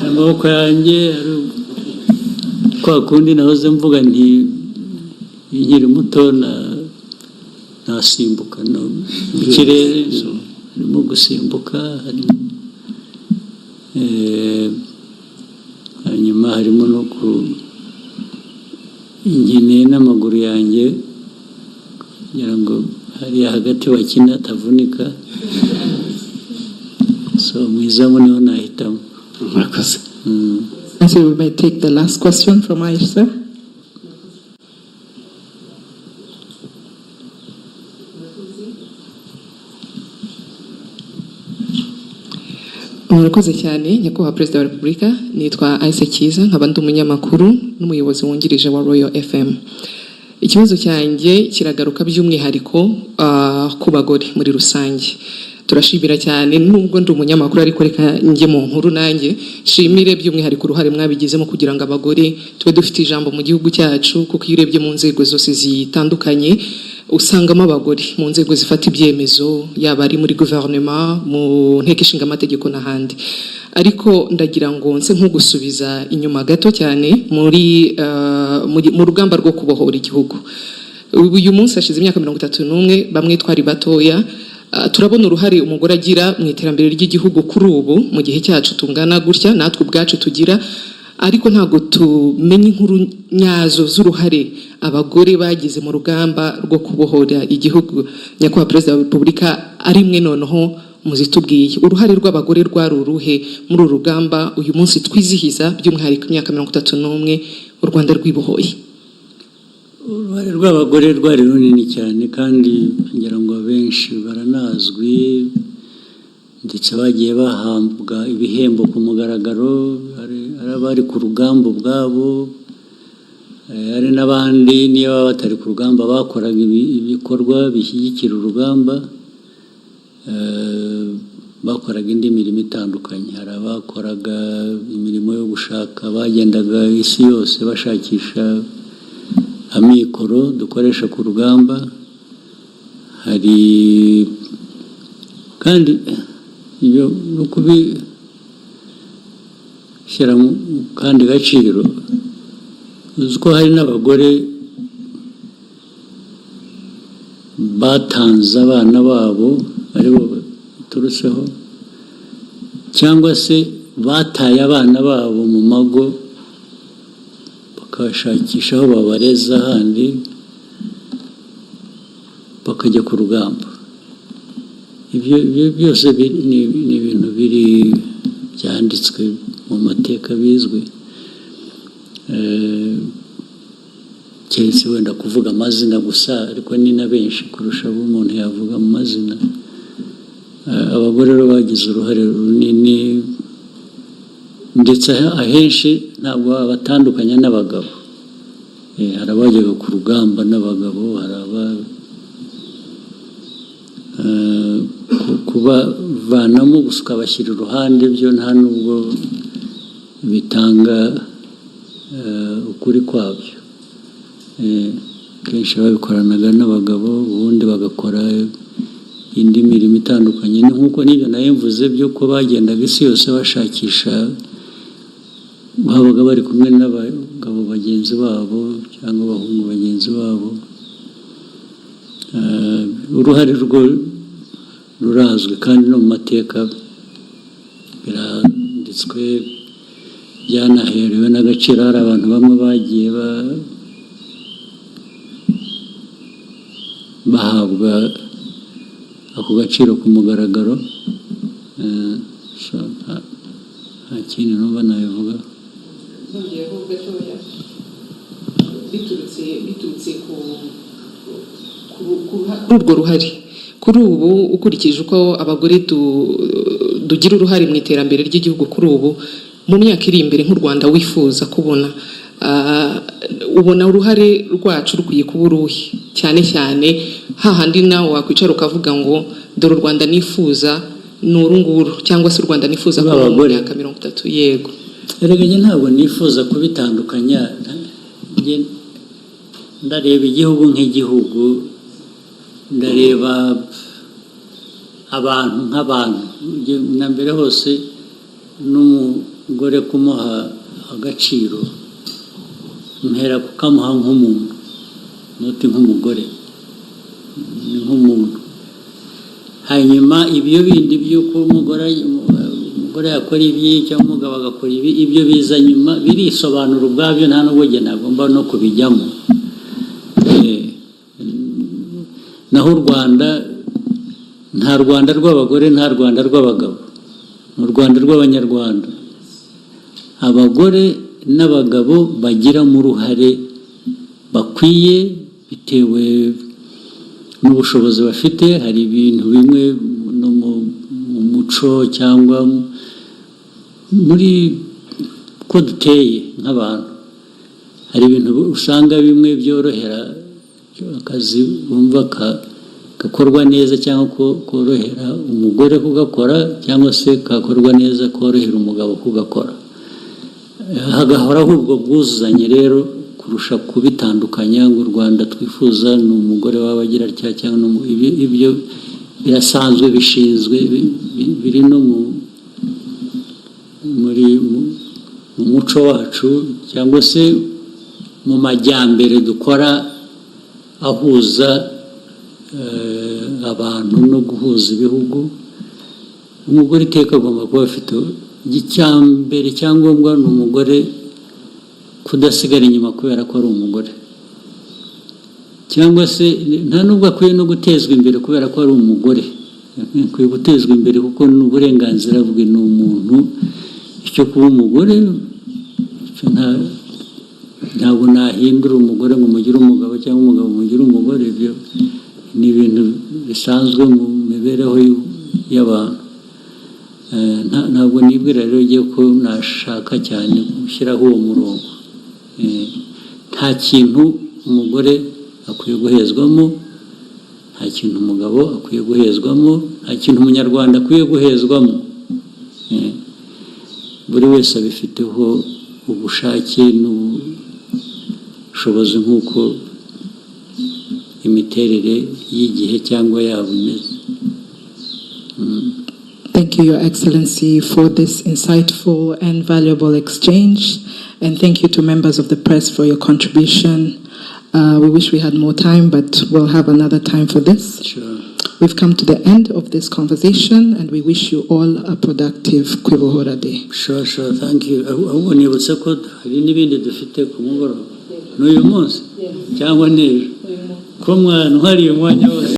amaboko yanjye kwa kundi nahoze mvuga nti nkiri muto nasimbuka ikirere harimo gusimbuka hanyuma harimo no nkeneye n'amaguru yanjye kugira ngo hariya hagati wakina atavunika so mu izamu niho nahitamo
murakoze
So we may take the last question from Aisha. Murakoze cyane nyakubahwa perezida wa repubulika nitwa Aise Kiza nkaba ndi umunyamakuru n'umuyobozi wungirije wa Royal FM.
ikibazo cyanjye kiragaruka by'umwihariko ku bagore muri rusange. Turashimira cyane nubwo ndi umunyamakuru ariko reka njye mu nkuru nanjye shimire by'umwihariko uruhare mwabigizemo kugira ngo abagore tube dufite ijambo mu gihugu cyacu, kuko iyo urebye mu nzego zose zitandukanye usangamo abagore mu nzego zifata ibyemezo, yaba ari muri guverinoma, mu nteko ishinga amategeko n'ahandi. Ariko ndagira ngo nse nk'ugusubiza inyuma gato cyane mu rugamba rwo kubohora igihugu. Uyu munsi hashize imyaka 31 bamwe twari batoya, turabona uruhare umugore agira mu iterambere ry'igihugu kuri ubu mu gihe cyacu tungana gutya natwe ubwacu tugira, ariko ntabwo tumenye inkuru nyazo z'uruhare abagore bagize mu rugamba rwo kubohora igihugu. Nyakubahwa Perezida wa Repubulika, ari mwe noneho muzitubwiye uruhare rw'abagore rwari uruhe muri uru rugamba uyu munsi twizihiza by'umwihariko imyaka 31 u Rwanda rwibohoye?
Uruhare rw'abagore rwari runini cyane kandi ngira ngo benshi baranazwi, ndetse bagiye bahambwa ibihembo ku mugaragaro, ari abari ku rugamba ubwabo, ari n'abandi niyo baba batari ku rugamba bakoraga ibikorwa bishyigikira urugamba, bakoraga indi mirimo itandukanye. Hari abakoraga imirimo yo gushaka, bagendaga isi yose bashakisha amikoro dukoresha ku rugamba. Hari kandi ibyo no kubishyira mu kandi gaciro, uzi ko hari n'abagore batanze abana babo aribo baturutseho, cyangwa se bataye abana babo mu mago bakashakisha aho babareza handi bakajya ku rugamba. Ibyo byose ni ibintu biri byanditswe mu mateka bizwi, keretse wenda kuvuga amazina gusa, ariko ni na benshi kurusha abo umuntu yavuga mu mazina. Abagore rero bagize uruhare runini, ndetse ahenshi ntabwo batandukanya n'abagabo. Hari abajyaga ku rugamba n'abagabo, hari kubavanamo gusa ukabashyira iruhande, byo nta nubwo bitanga ukuri kwabyo. Kenshi babikoranaga n'abagabo, ubundi bagakora indi mirimo itandukanye. Ni nk'uko n'ibyo nayo mvuze by'uko bagendaga isi yose bashakisha, babaga bari kumwe n'abagabo bagenzi babo cyangwa abahungu bagenzi babo. Uruhare rwo rurazwi kandi no mu mateka biranditswe, byanaherewe n'agaciro. Hari abantu bamwe bagiye bahabwa ako gaciro ku mugaragaro. Nta kindi numva nabivuga.
Nongeyeho gatoya biturutse ku urwo ruhare kuri ubu, ukurikije uko abagore dugira uruhare mu iterambere ry'igihugu kuri ubu, mu myaka iri imbere nk'u Rwanda wifuza kubona, ubona uruhare rwacu rukwiye kuba uruhe? Cyane cyane hahandi nawe wakwicara ukavuga ngo dore u Rwanda nifuza ni uru nguru, cyangwa se u Rwanda nifuza kuba mu myaka 30. Yego,
erega njye ntabwo nifuza kubitandukanya. Ndareba igihugu nk'igihugu, ndareba abantu nk'abantu. Na mbere hose n'umugore kumuha agaciro, mpera kukamuha nk'umuntu, nuti nk'umugore, ni nk'umuntu. Hanyuma ibyo bindi by'uko umugore yakora ibi cyangwa umugabo agakora ibi, ibyo biza nyuma, birisobanura ubwabyo, nta n'ubwo njye nagomba no kubijyamo. Naho u Rwanda, nta Rwanda rw'abagore, nta Rwanda rw'abagabo, ni u Rwanda rw'abanyarwanda. Abagore n'abagabo bagiramo uruhare bakwiye bitewe n'ubushobozi bafite. Hari ibintu bimwe no mu muco cyangwa muri ko duteye nk'abantu, hari ibintu usanga bimwe byorohera akazi bumva gakorwa neza cyangwa korohera umugore kugakora cyangwa se kakorwa neza korohera umugabo kugakora. Hagahoraho ubwo bwuzuzanye rero kurusha kubitandukanya ngo u Rwanda twifuza ni umugore w'abagira cyangwa ibyo birasanzwe bishinzwe biri no muri mu muco wacu cyangwa se mu majyambere dukora ahuza abantu no guhuza ibihugu. Umugore iteka agomba kuba afite icyambere cyangombwa ni umugore kudasigara inyuma kubera ko ari umugore, cyangwa se nta nubwo akwiye no gutezwa imbere kubera ko ari umugore. Akwiye gutezwa imbere kuko ni uburenganzira bwe, ni umuntu. Icyo kuba umugore ntabwo nahindura umugore ngo mugire umugabo cyangwa umugabo mugire umugore. Ibyo ni ibintu bisanzwe mu mibereho y'abantu. Ntabwo nibwira rero ugiye ko nashaka cyane gushyiraho uwo murongo. Nta kintu umugore akwiye guhezwamo, nta kintu umugabo akwiye guhezwamo, nta kintu umunyarwanda akwiye guhezwamo. Buri wese abifiteho ubushake n'ubushobozi nk'uko imiterere y'igihe cyangwa yabo imeze.
Thank you, Your Excellency, for this insightful and valuable exchange. And thank you to members of the press for your contribution. We wish we had more time, but we'll have another time for this.
Sure.
We've come to the end of this conversation, and we wish you all a productive Kwibohora Day.
Sure, thank you. Ahubwo nibutse ko hari n'ibindi dufite ku mugoroba n'uyu munsi cyangwa n'ejo ko mwana uhari umwanya wose.